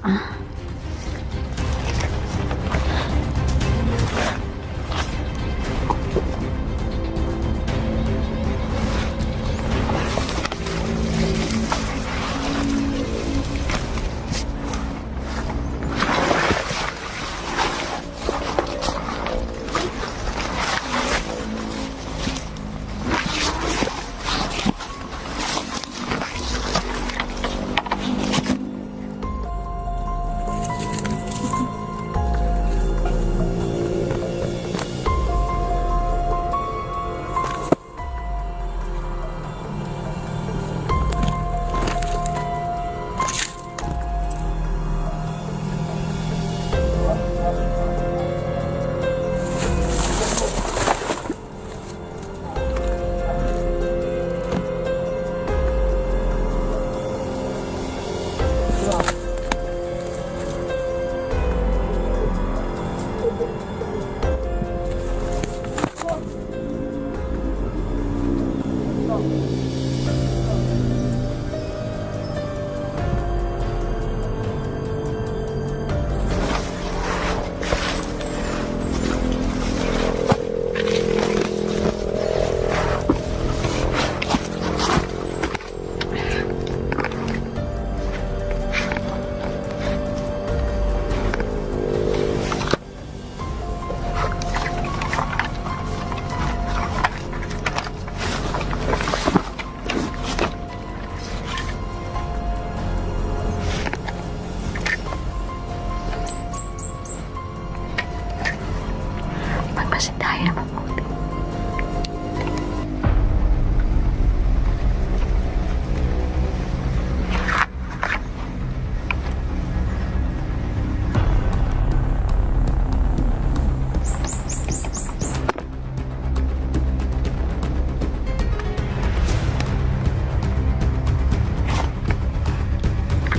Magpasit tayo na mabuti.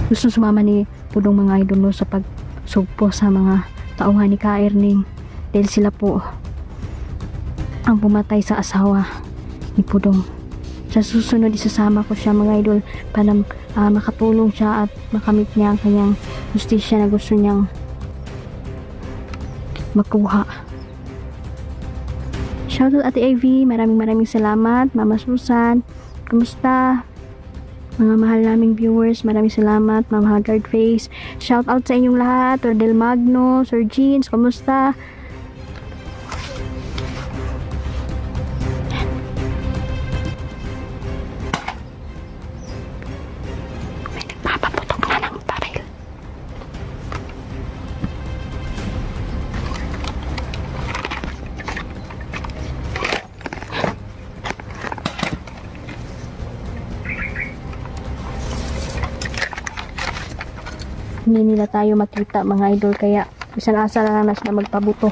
Gusto sumama ni Pudong, mga idol, no, sa pagsugpo sa mga tauhan ni Ka Erning, dahil sila po ang pumatay sa asawa ni Pudong. Sa susunod, isasama ko siya, mga idol, para makatulong siya at makamit niya ang kanyang justisya na gusto niyang makuha. Shoutout Ate Ivy, maraming salamat. Mama Susan, kumusta? Mga mahal naming viewers, maraming salamat. Ma'am Haggard Face, shout out sa inyong lahat. Tordel Magno, Sir Jeans, kumusta? May nagpapaputok na ng baril. hindi nila tayo makita mga idol, kaya isang asa lang na sila magpabuto.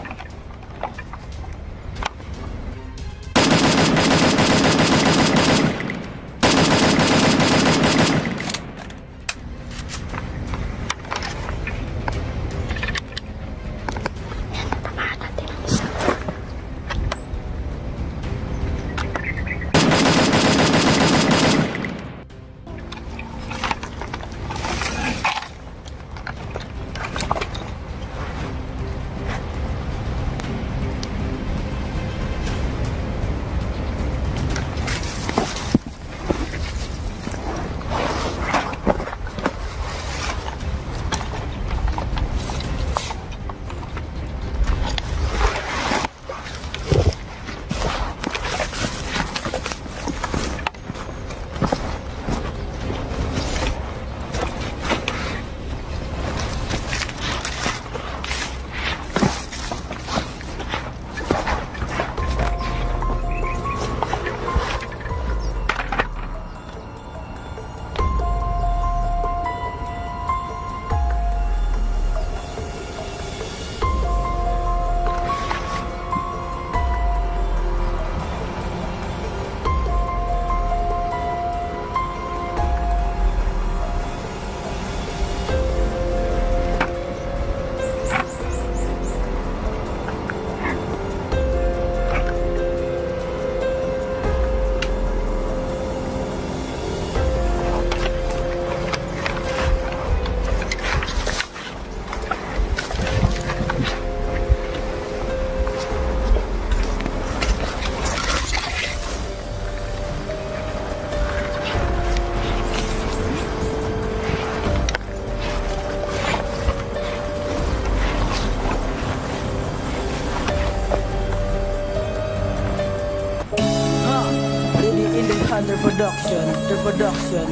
Lady in the Thunder Production, the production.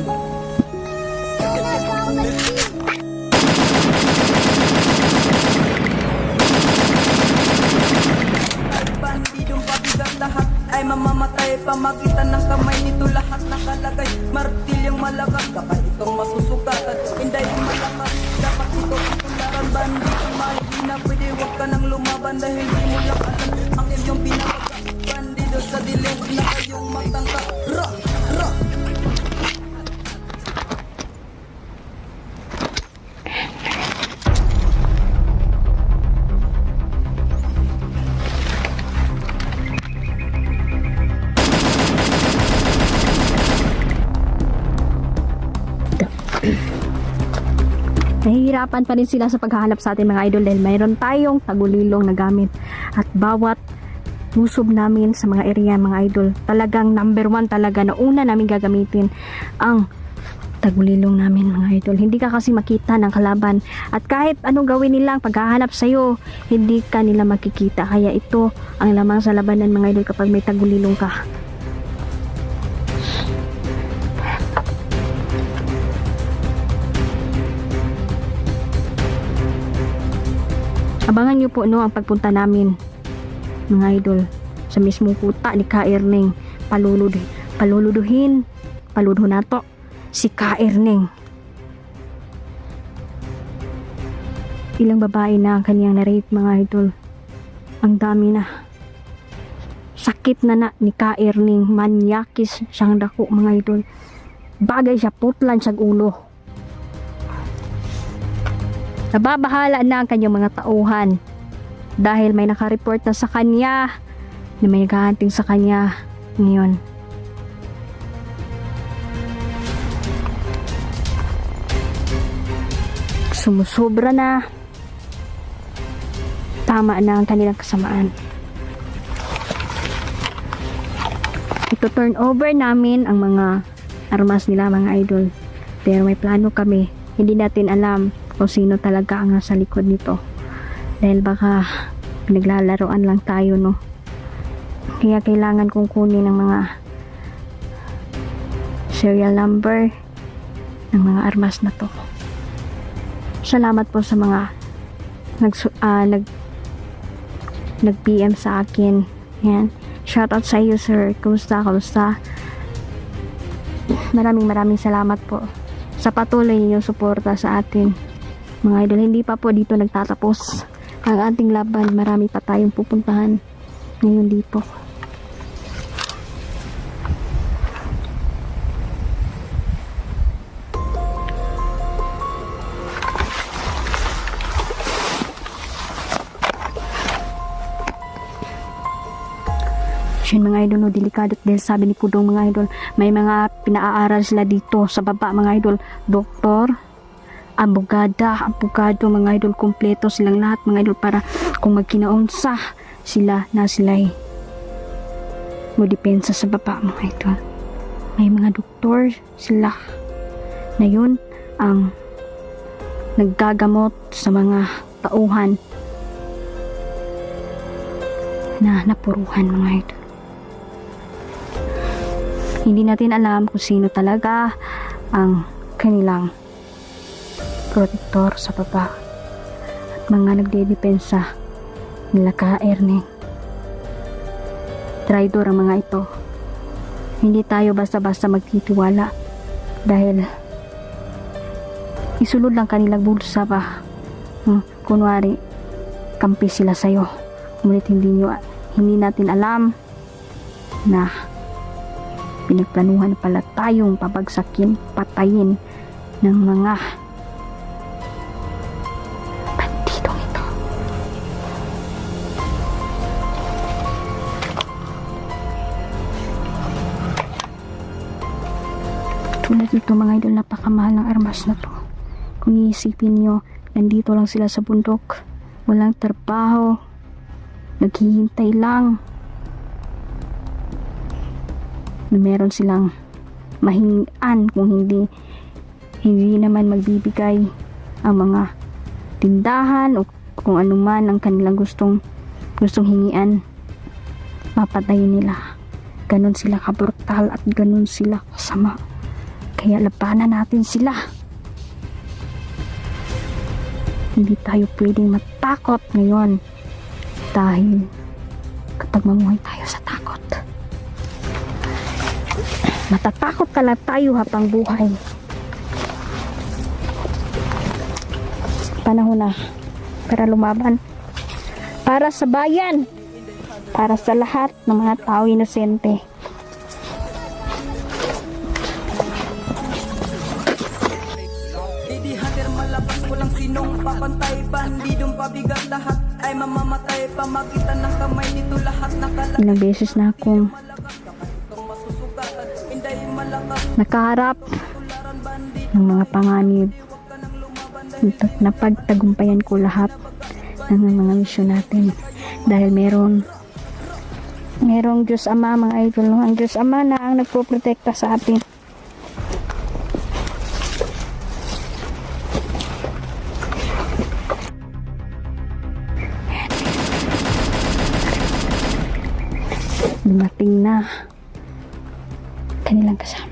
Bandidong pabigat lahat ay mamamatay. Pamagitan ng kamay nito lahat nakalagay. Martilyong malakas, baka itong masusugatan. Hindi yung malakas, dapat ito ang tularan. Bandidong mahina, pwede wag ka nang lumaban. Dahil di mo lang alam ang iyong pinapagkat. Bandido sa dilim na kayong matangka. Ra, ra. Nahihirapan pa rin sila sa paghahanap sa atin mga idol dahil mayroon tayong tagulilong na gamit at bawat lusob namin sa mga area mga idol, talagang number 1 talaga na una namin gagamitin ang tagulilong namin mga idol. Hindi ka kasi makita ng kalaban at kahit anong gawin nilang paghahanap sa'yo, hindi ka nila makikita, kaya ito ang lamang sa labanan mga idol kapag may tagulilong ka. Abangan nyo po no ang pagpunta namin mga idol sa mismong kuta ni Ka Erning. Paluluduhin nato si Ka Erning. Ilang babae na ang kaniyang na-rape mga idol. Ang dami na. Sakit na ni Ka Erning. Manyakis siyang dako mga idol. Bagay siya putlan sa ulo. Nababahala na ang kanyang mga tauhan dahil may nakareport na sa kanya na may naghahanting sa kanya ngayon. Sumusobra na. Tama na ang kanilang kasamaan. Ito turn over namin ang mga armas nila mga idol. Pero may plano kami. Hindi natin alam kung sino talaga ang nasa likod nito dahil baka pinaglalaroan lang tayo no, kaya kailangan kong kunin ng mga serial number ng mga armas na to. Salamat po sa mga nag PM sa akin. Yan, shoutout sa iyo sir. Kumusta? Maraming salamat po sa patuloy ninyong suporta sa atin. Mga idol, hindi pa po dito nagtatapos ang ating laban. Marami pa tayong pupuntahan ngayon dito. Yun mga idol, no, delikado dahil sabi ni Pudong mga idol, may mga pinaaral sila dito sa baba mga idol, doktor, abogado mga idol, kumpleto silang lahat mga idol para kung magkinaunsa sila na sila'y mo depensa sa baba mga idol. May mga doktor sila na yun ang naggagamot sa mga tauhan na napuruhan mga idol. Hindi natin alam kung sino talaga ang kanilang protector sa baba at mga nagdedepensa nila ka Erneng. Traidor ang mga ito. Hindi tayo basta-basta magtitiwala dahil isulod lang kanilang bulsa pa. Kunwari kampi sila sa'yo, ngunit hindi natin alam na pinagplanuhan pala tayong pabagsakin, patayin ng mga bandidong ito. Tulad ito mga idol, napakamahal ng armas na to. Kung iisipin nyo, nandito lang sila sa bundok, walang trabaho, naghihintay lang na meron silang mahingian, kung hindi naman magbibigay ang mga tindahan o kung anuman ang kanilang gustong hingian, papatayin nila. Ganon sila kabrutal at ganon sila kasama. Kaya labanan natin sila. Hindi tayo pwedeng matakot ngayon dahil kapag mamuhay tayo sa takot, matatakot pala tayo habang buhay. Panahon na para lumaban. Para sa bayan. Para sa lahat ng mga tao inosente. Didihater malabas walang sinong papantay. Bandidong pabigat lahat ay mamamatay. Pamagitan ng kamay nito lahat nakalagay. Ilang beses na akong nakaharap ng mga panganib. Napagtagumpayan ko lahat ng mga misyon natin dahil merong Diyos Ama mga idol, no? Ang Diyos Ama na ang nagpoprotekta sa atin. Dumating na kanilang kasama.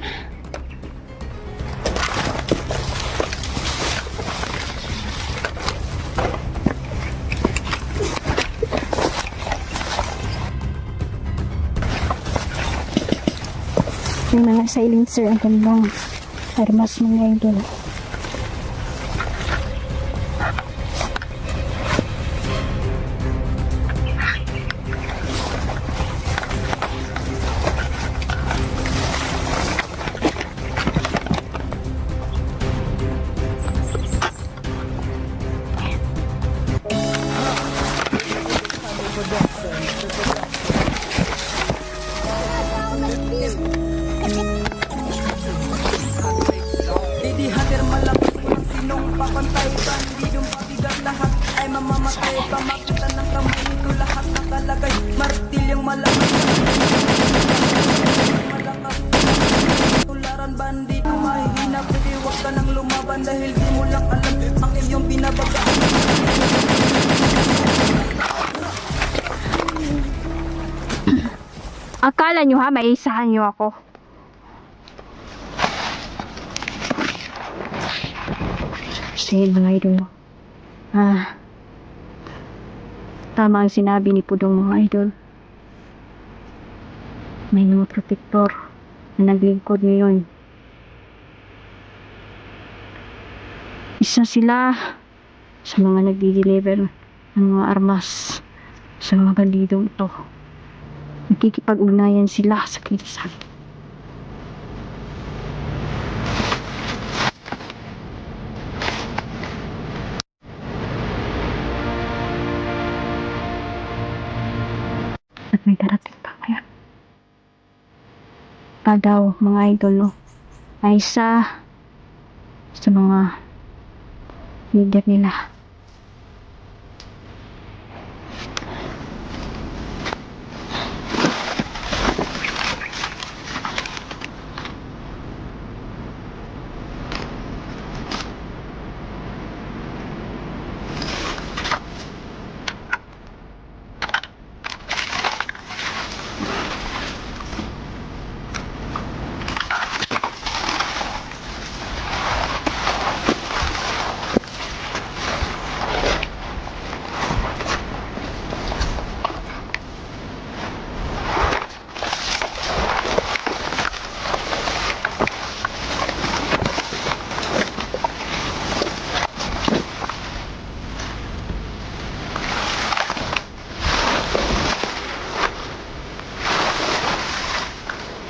May mga silencer ang kanilang armas mga idol. Didihater malabas walang sinong papantay. Bandidong pabigat lahat ay mamamatay. Pamagitan ng kamay nito lahat nakalagay. Martilyong malakas, tularan bandito mahihina. Pwede wag ka nang lumaban dahil di mo lang alam ang iyong binabagaan. Akala nyo ha, maisahan nyo ako. Kasi mga idol, tama ang sinabi ni Pudong mga idol. May mga protektor na naglingkod ngayon. Isa sila sa mga nagdi-deliver ng mga armas sa mga bandidong ito. Nakikipag-ugnayan sila sa kilusan. At may darating pa ngayon. Pa daw mga idol, no? Ay sa mga leader nila.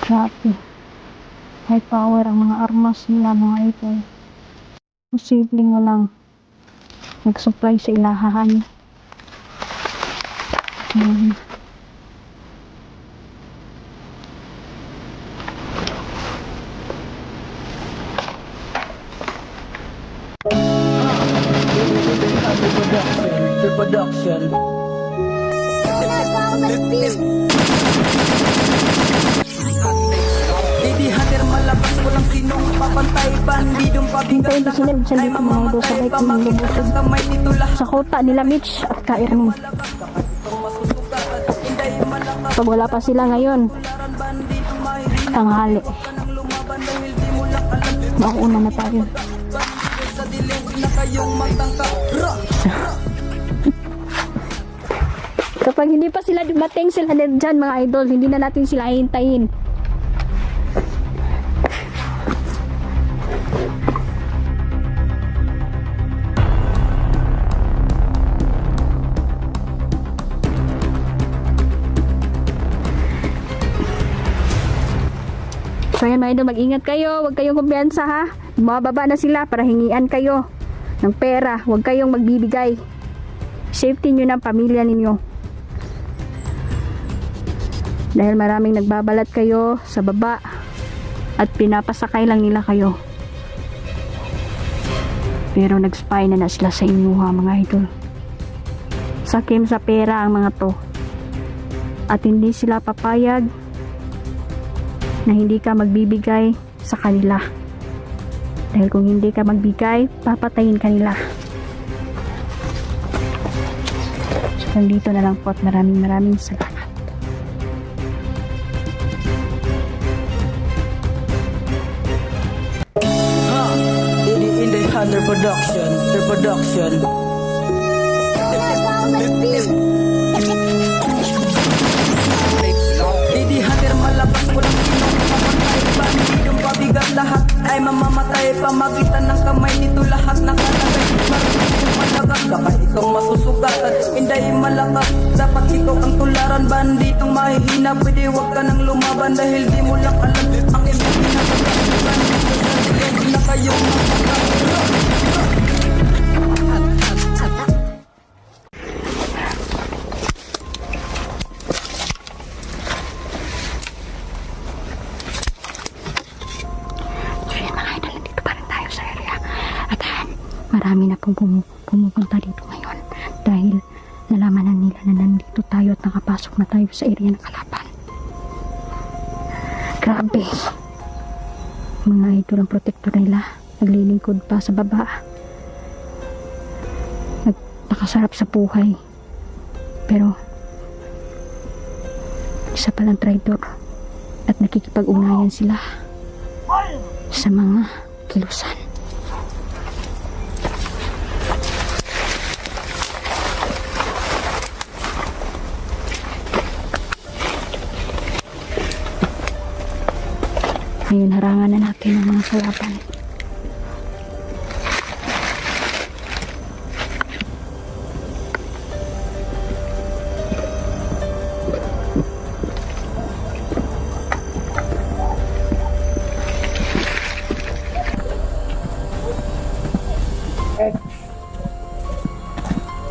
Grabe. High power ang mga armas nila mga idol. Posible nga lang nag-supply sa ilahahan. Production. Lady Hunter malakas, walang sinong papantay. Bandidong pabigat Hintayin pa sila dyan dito mga idol sa bike ng lubusog. kamay nito lahat. Sa kota nila Mitch at ka Ernie. Pag wala pa sila ngayon, tanghali. Mauna na tayo. Sa dilim na kayong magtangka. Kapag hindi pa sila dumating sila dyan mga idol, hindi na natin sila hintayin. So yan mga idol, mag-ingat kayo, huwag kayong kumpiyansa ha. Mababa na sila para hingian kayo ng pera, huwag kayong magbibigay. Safety nyo ng pamilya ninyo. Dahil maraming nagbabalat kayo sa baba at pinapasakay lang nila kayo. Pero nag-spy na sila sa inyo ha mga idol. Sakim sa pera ang mga to. At hindi sila papayag na hindi ka magbibigay sa kanila. Dahil kung hindi ka magbigay, papatayin ka nila. So nandito na lang po at maraming salamat. In the Hunter Production. The production. Lady Hunter malakas, walang sinong papantay. Bandidong pabigat lahat ay mamamatay. Pamagitan ng kamay nito lahat nakalagay. Marunong malakas, baka itong masusugatan. Hindi malakas, dapat ikaw ang tularan. Banditong mahihina, pwede wag ka nang lumaban. Dahil di mo lang alam ang iyong pinagagawa. Bandito sa dilim na kayong magpapagawa. Marami na pong pumupunta dito ngayon dahil nalaman na nila na nandito tayo at nakapasok na tayo sa area ng kalaban. Grabe. Mga idol ang protektor nila. Naglilingkod pa sa baba. Nakasarap sa buhay. Pero isa palang traitor at nakikipag-ugnayan sila sa mga kilusan. Ngayon, harangan na natin ang mga kalaban.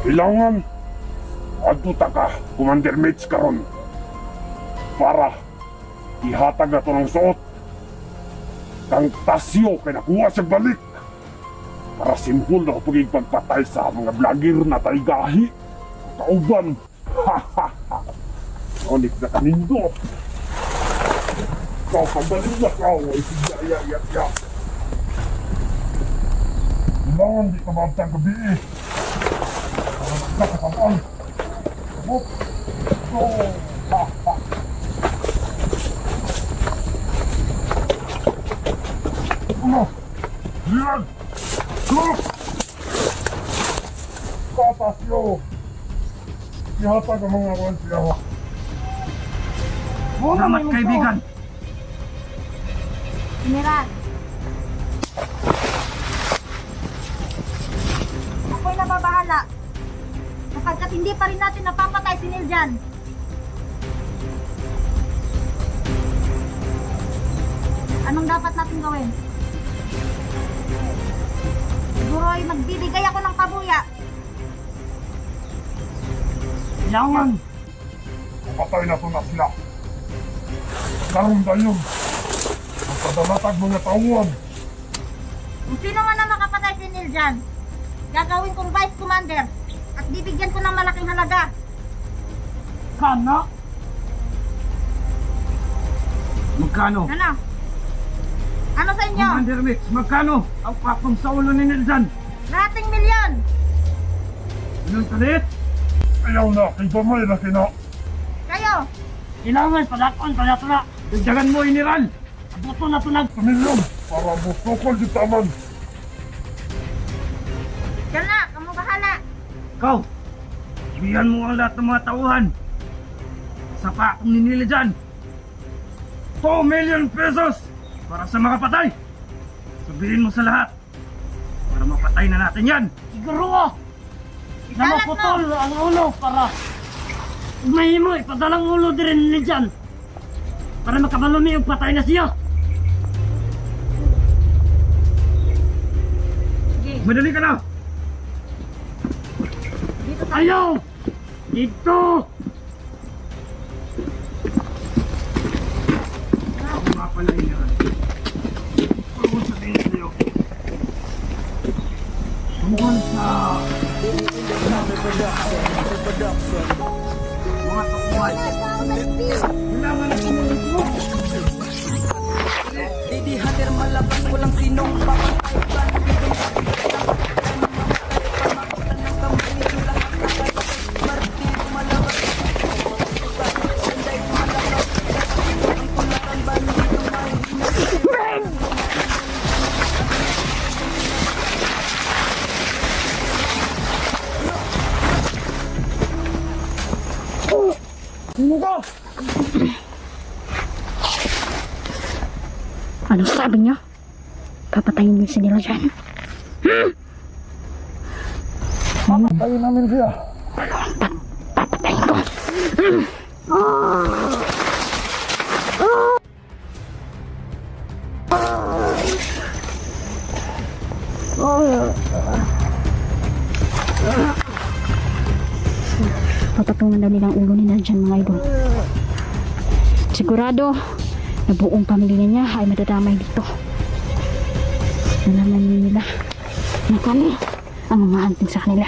Kailangan adto ta ka, Commander Mitch karon. Para ihatag na to ng suot. Kang Tasyo kay nakuha sa balik. Para simple na kapag pagpatay sa mga vlogger na taygahi. Kauban. Unik na kanindo. Kau pabalik na kau ay sigaya. Kailangan di ka mabtang gabi eh. Nakakapal. Hop. Ano? Yan! Stop! Katasyo! Ihatag ang mga awan siya ho. Salamat kaibigan. General. Ako'y nababahala. Sapagkat hindi pa rin natin napapatay si Niljan. Anong dapat natin gawin? Siguro ay magbibigay ako ng pabuya. Kailangan! Kapatay na to na sila. Karong dayon. Ang padalatag mga tawag. Kung sino man ang makapatay si Niljan, gagawin kong Vice Commander at bibigyan ko ng malaking halaga. Kano? Magkano? Ano? Ano sa inyo? Commander Mitch, magkano ang pakong sa ulo ni Niljan? Lahating milyon! Ilang talit? Ayaw na, kay Damay na kina. Kayo! Kailangan padakon pa nato na. Dagdagan mo iniral. Abuto na tunag. Pamilyon, para busukol di taman. Diyan na, kamu bahala. Ikaw, ibigan mo ang lahat ng mga tauhan. Sa pakong ni Niljan. 2 million pesos para sa mga patay. Sabihin mo sa lahat para mapatay na natin yan. Siguro na Ikalat maputol ang ulo para mahimo ipadalang ulo din ni Niljan para makabalumi yung patay na siya. Sige, Madali ka na. dito tayo. Ayaw! Dito! Ako nga pala yan. Ako sa tingin sa'yo. Tungkol sa... mga kakuhay. Kailangan na sumunod mo. Di hater malabas, walang sinong papatay. Ano sabi niyo? Papatayin niyo si Niljan? Papatayin namin siya. Papatayin ko. Patatungan daw nilang ulo ni Niljan, mga idol. Sigurado na buong pamilya niya ay madadamay dito. Nalaman nila na kami ang umahanting sa kanila.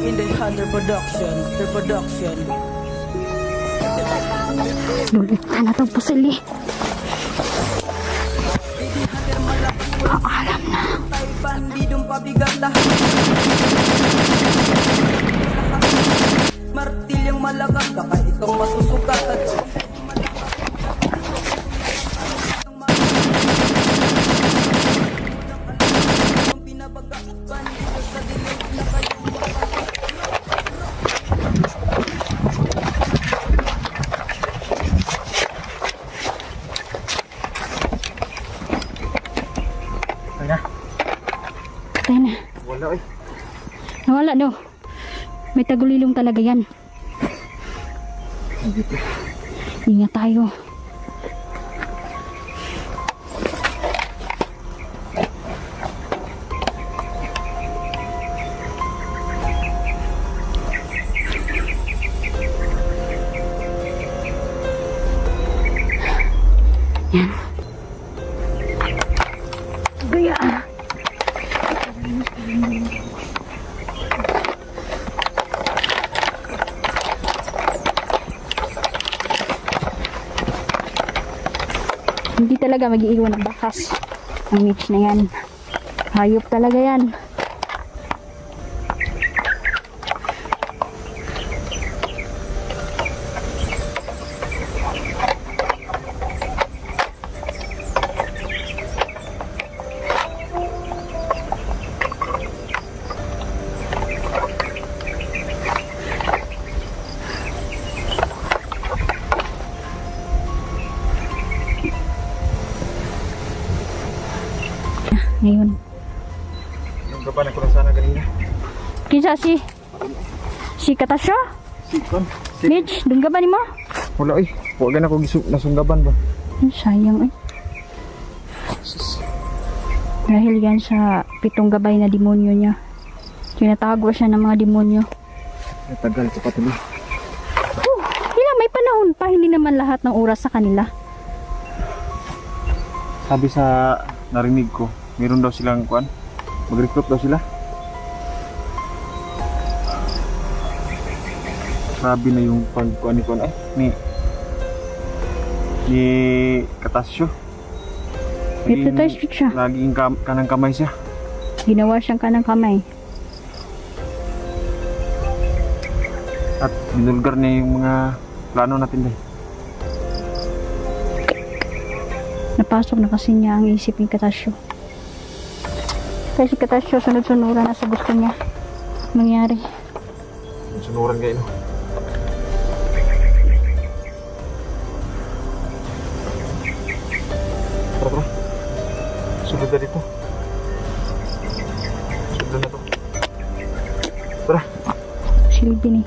in the Hunter production. Lulitan na itong pusili. Alam na. Tay bandidong pabigat lahat. Martilyong malakas, baka itong masusugatan. Binabaga, bandido sa dilim na kayo. Patay na. Wala eh. Nawala daw. May tagulilong talaga yan. Ingat tayo. Yan. Gaya. Hindi talaga mag-iiwan ng bakas ang Mitch na yan. Hayop talaga yan. Ngayon. Yung gaban ako na sana kanina. Kinsa si Katasyo? Sikon. Mitch, dungga ba ni mo? Wala eh. Huwag na ako nasunggaban ba? Sayang eh. Dahil yan sa 7 gabay na demonyo niya. Tinatago siya ng mga demonyo. Tagal sa patuloy. May panahon pa, hindi naman lahat ng oras sa kanila. Sabi sa narinig ko, meron daw silang kuan. Mag-recruit daw sila. Grabe na yung pagkuan ni kuan ni Katasyo. Hypnotized siya. Laging kanang kamay siya. Ginawa siyang kanang kamay. At binulgar niya yung mga plano natin dahil. Napasok na kasi niya ang isip ni Katasyo. Kaya si Katasyo sunod-sunuran na sa gusto niya mangyari. Sunuran kayo no. Tara. Sunod na dito. Sunod na to. Tara. Silbi ni.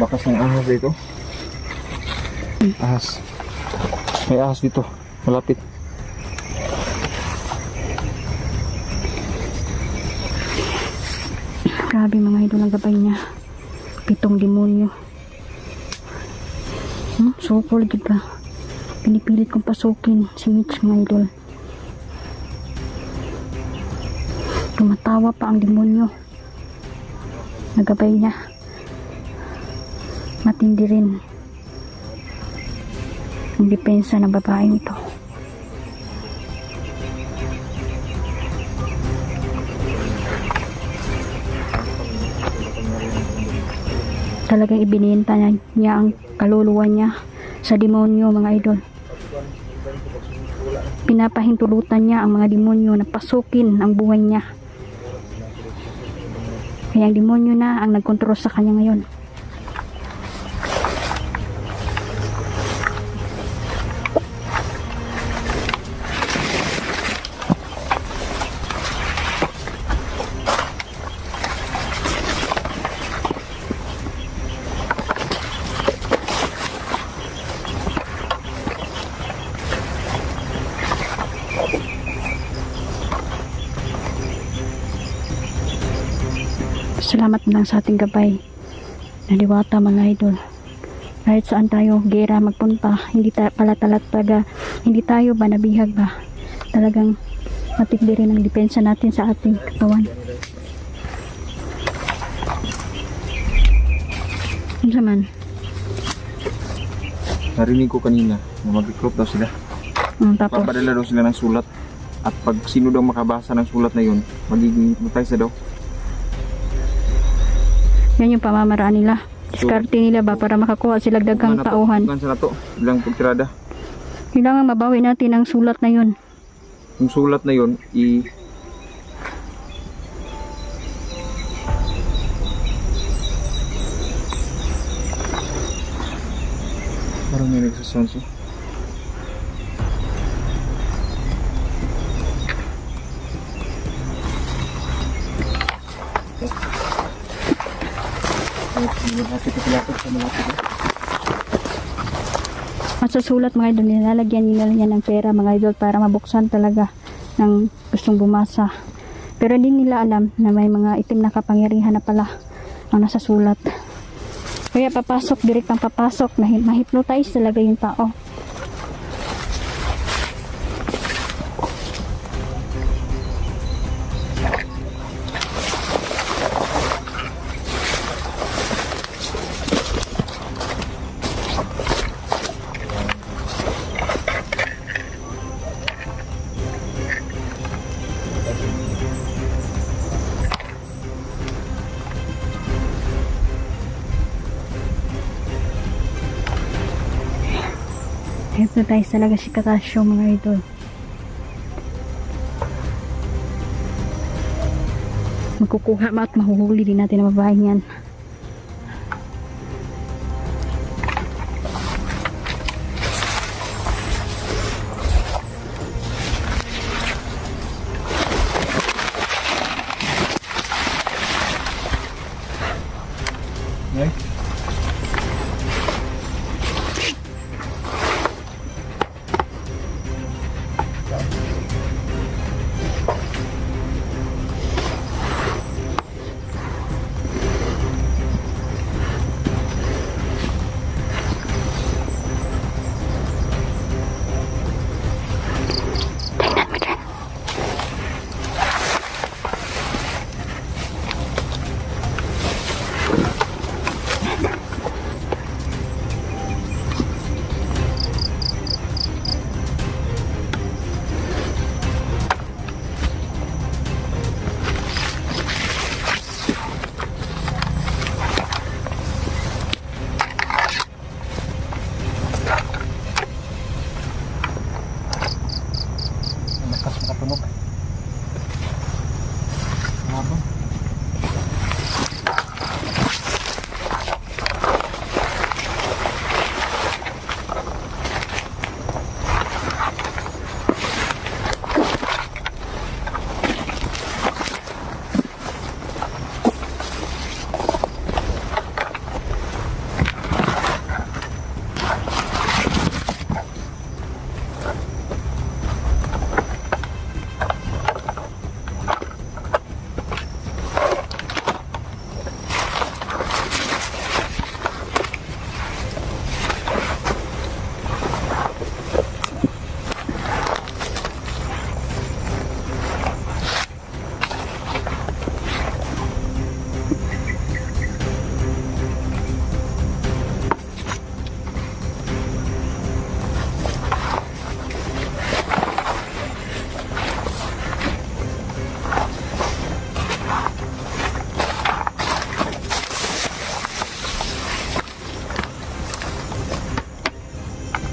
Bakas ng ahas dito. Ahas. May ahas dito. Malapit. Grabe mga idol ang gabay niya. 7 demonyo. Sukol diba? Pinipilit kong pasukin si Mitch mga idol. Tumatawa pa ang demonyo. Nagabay niya. Matindi rin ang depensa ng babaeng ito. Talagang ibininta niya ang kaluluwa niya sa demonyo mga idol. Pinapahintulutan niya ang mga demonyo na pasukin ang buhay niya. Kaya ang demonyo na ang nagkontrol sa kanya ngayon. salamat na lang sa ating gabay na diwata mga idol. Kahit saan tayo gera magpunta, hindi hindi tayo ba nabihag ba, talagang matigdi rin ang depensa natin sa ating katawan. Ano man? Narinig ko kanina na mag-recruit daw sila. Tapos Papadala daw sila ng sulat. At pag sino daw makabasa ng sulat na yun, magiging hypnotize daw. yan yung pamamaraan nila. Diskarte nila ba para makakuha sila dagang tauhan. Bukan sa nato, ilang pagtirada. Kailangan mabawi natin ang sulat na yun. Yung sulat na yun, parang may nagsasanso. At sa sulat mga idol, nilalagyan nila yan ng pera mga idol para mabuksan talaga ng gustong bumasa. Pero hindi nila alam na may mga itim na kapangyarihan na pala ang nasa sulat. Kaya papasok, direct ang papasok, ma-hypnotize talaga yung tao. Hypnotize talaga si Katasyo mga idol. Magkukuha at mahuhuli din natin ang babae niyan.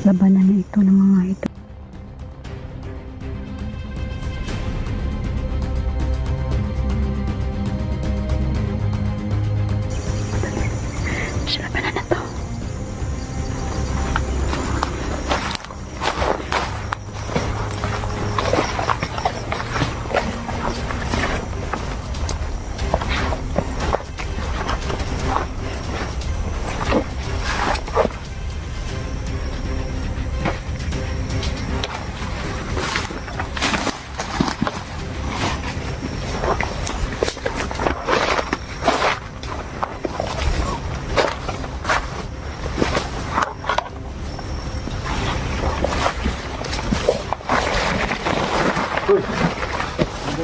Labanan na ito ng mga ito. Sa labanan na ito.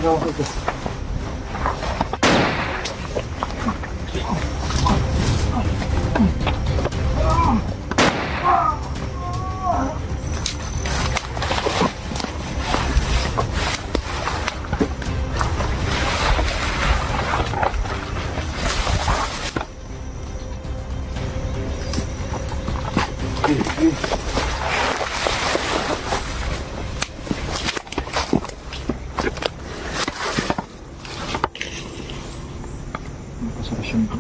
nagawa ko ito. Pasarasyon ko.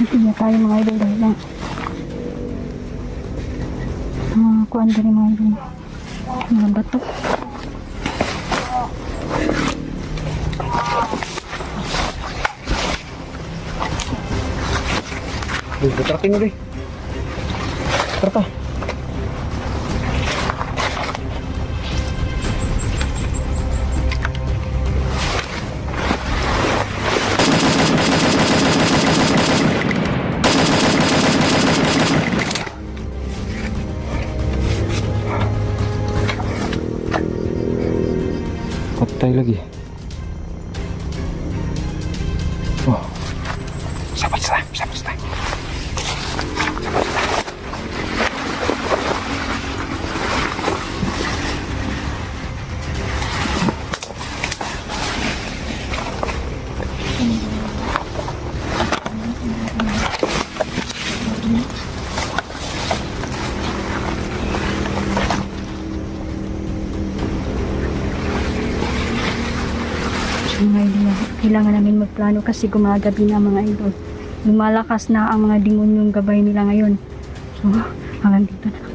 Hindi tayo mga idol dahil lang. Kuhaan din mga idol. Mga bato. Uy, batrakin mo, Trata. Patay lagi. Oh. Sabat sa. Mga idol, kailangan namin magplano kasi gumagabi na mga idol. Lumalakas na ang mga demonyong gabay nila ngayon. So, hanggang dito na.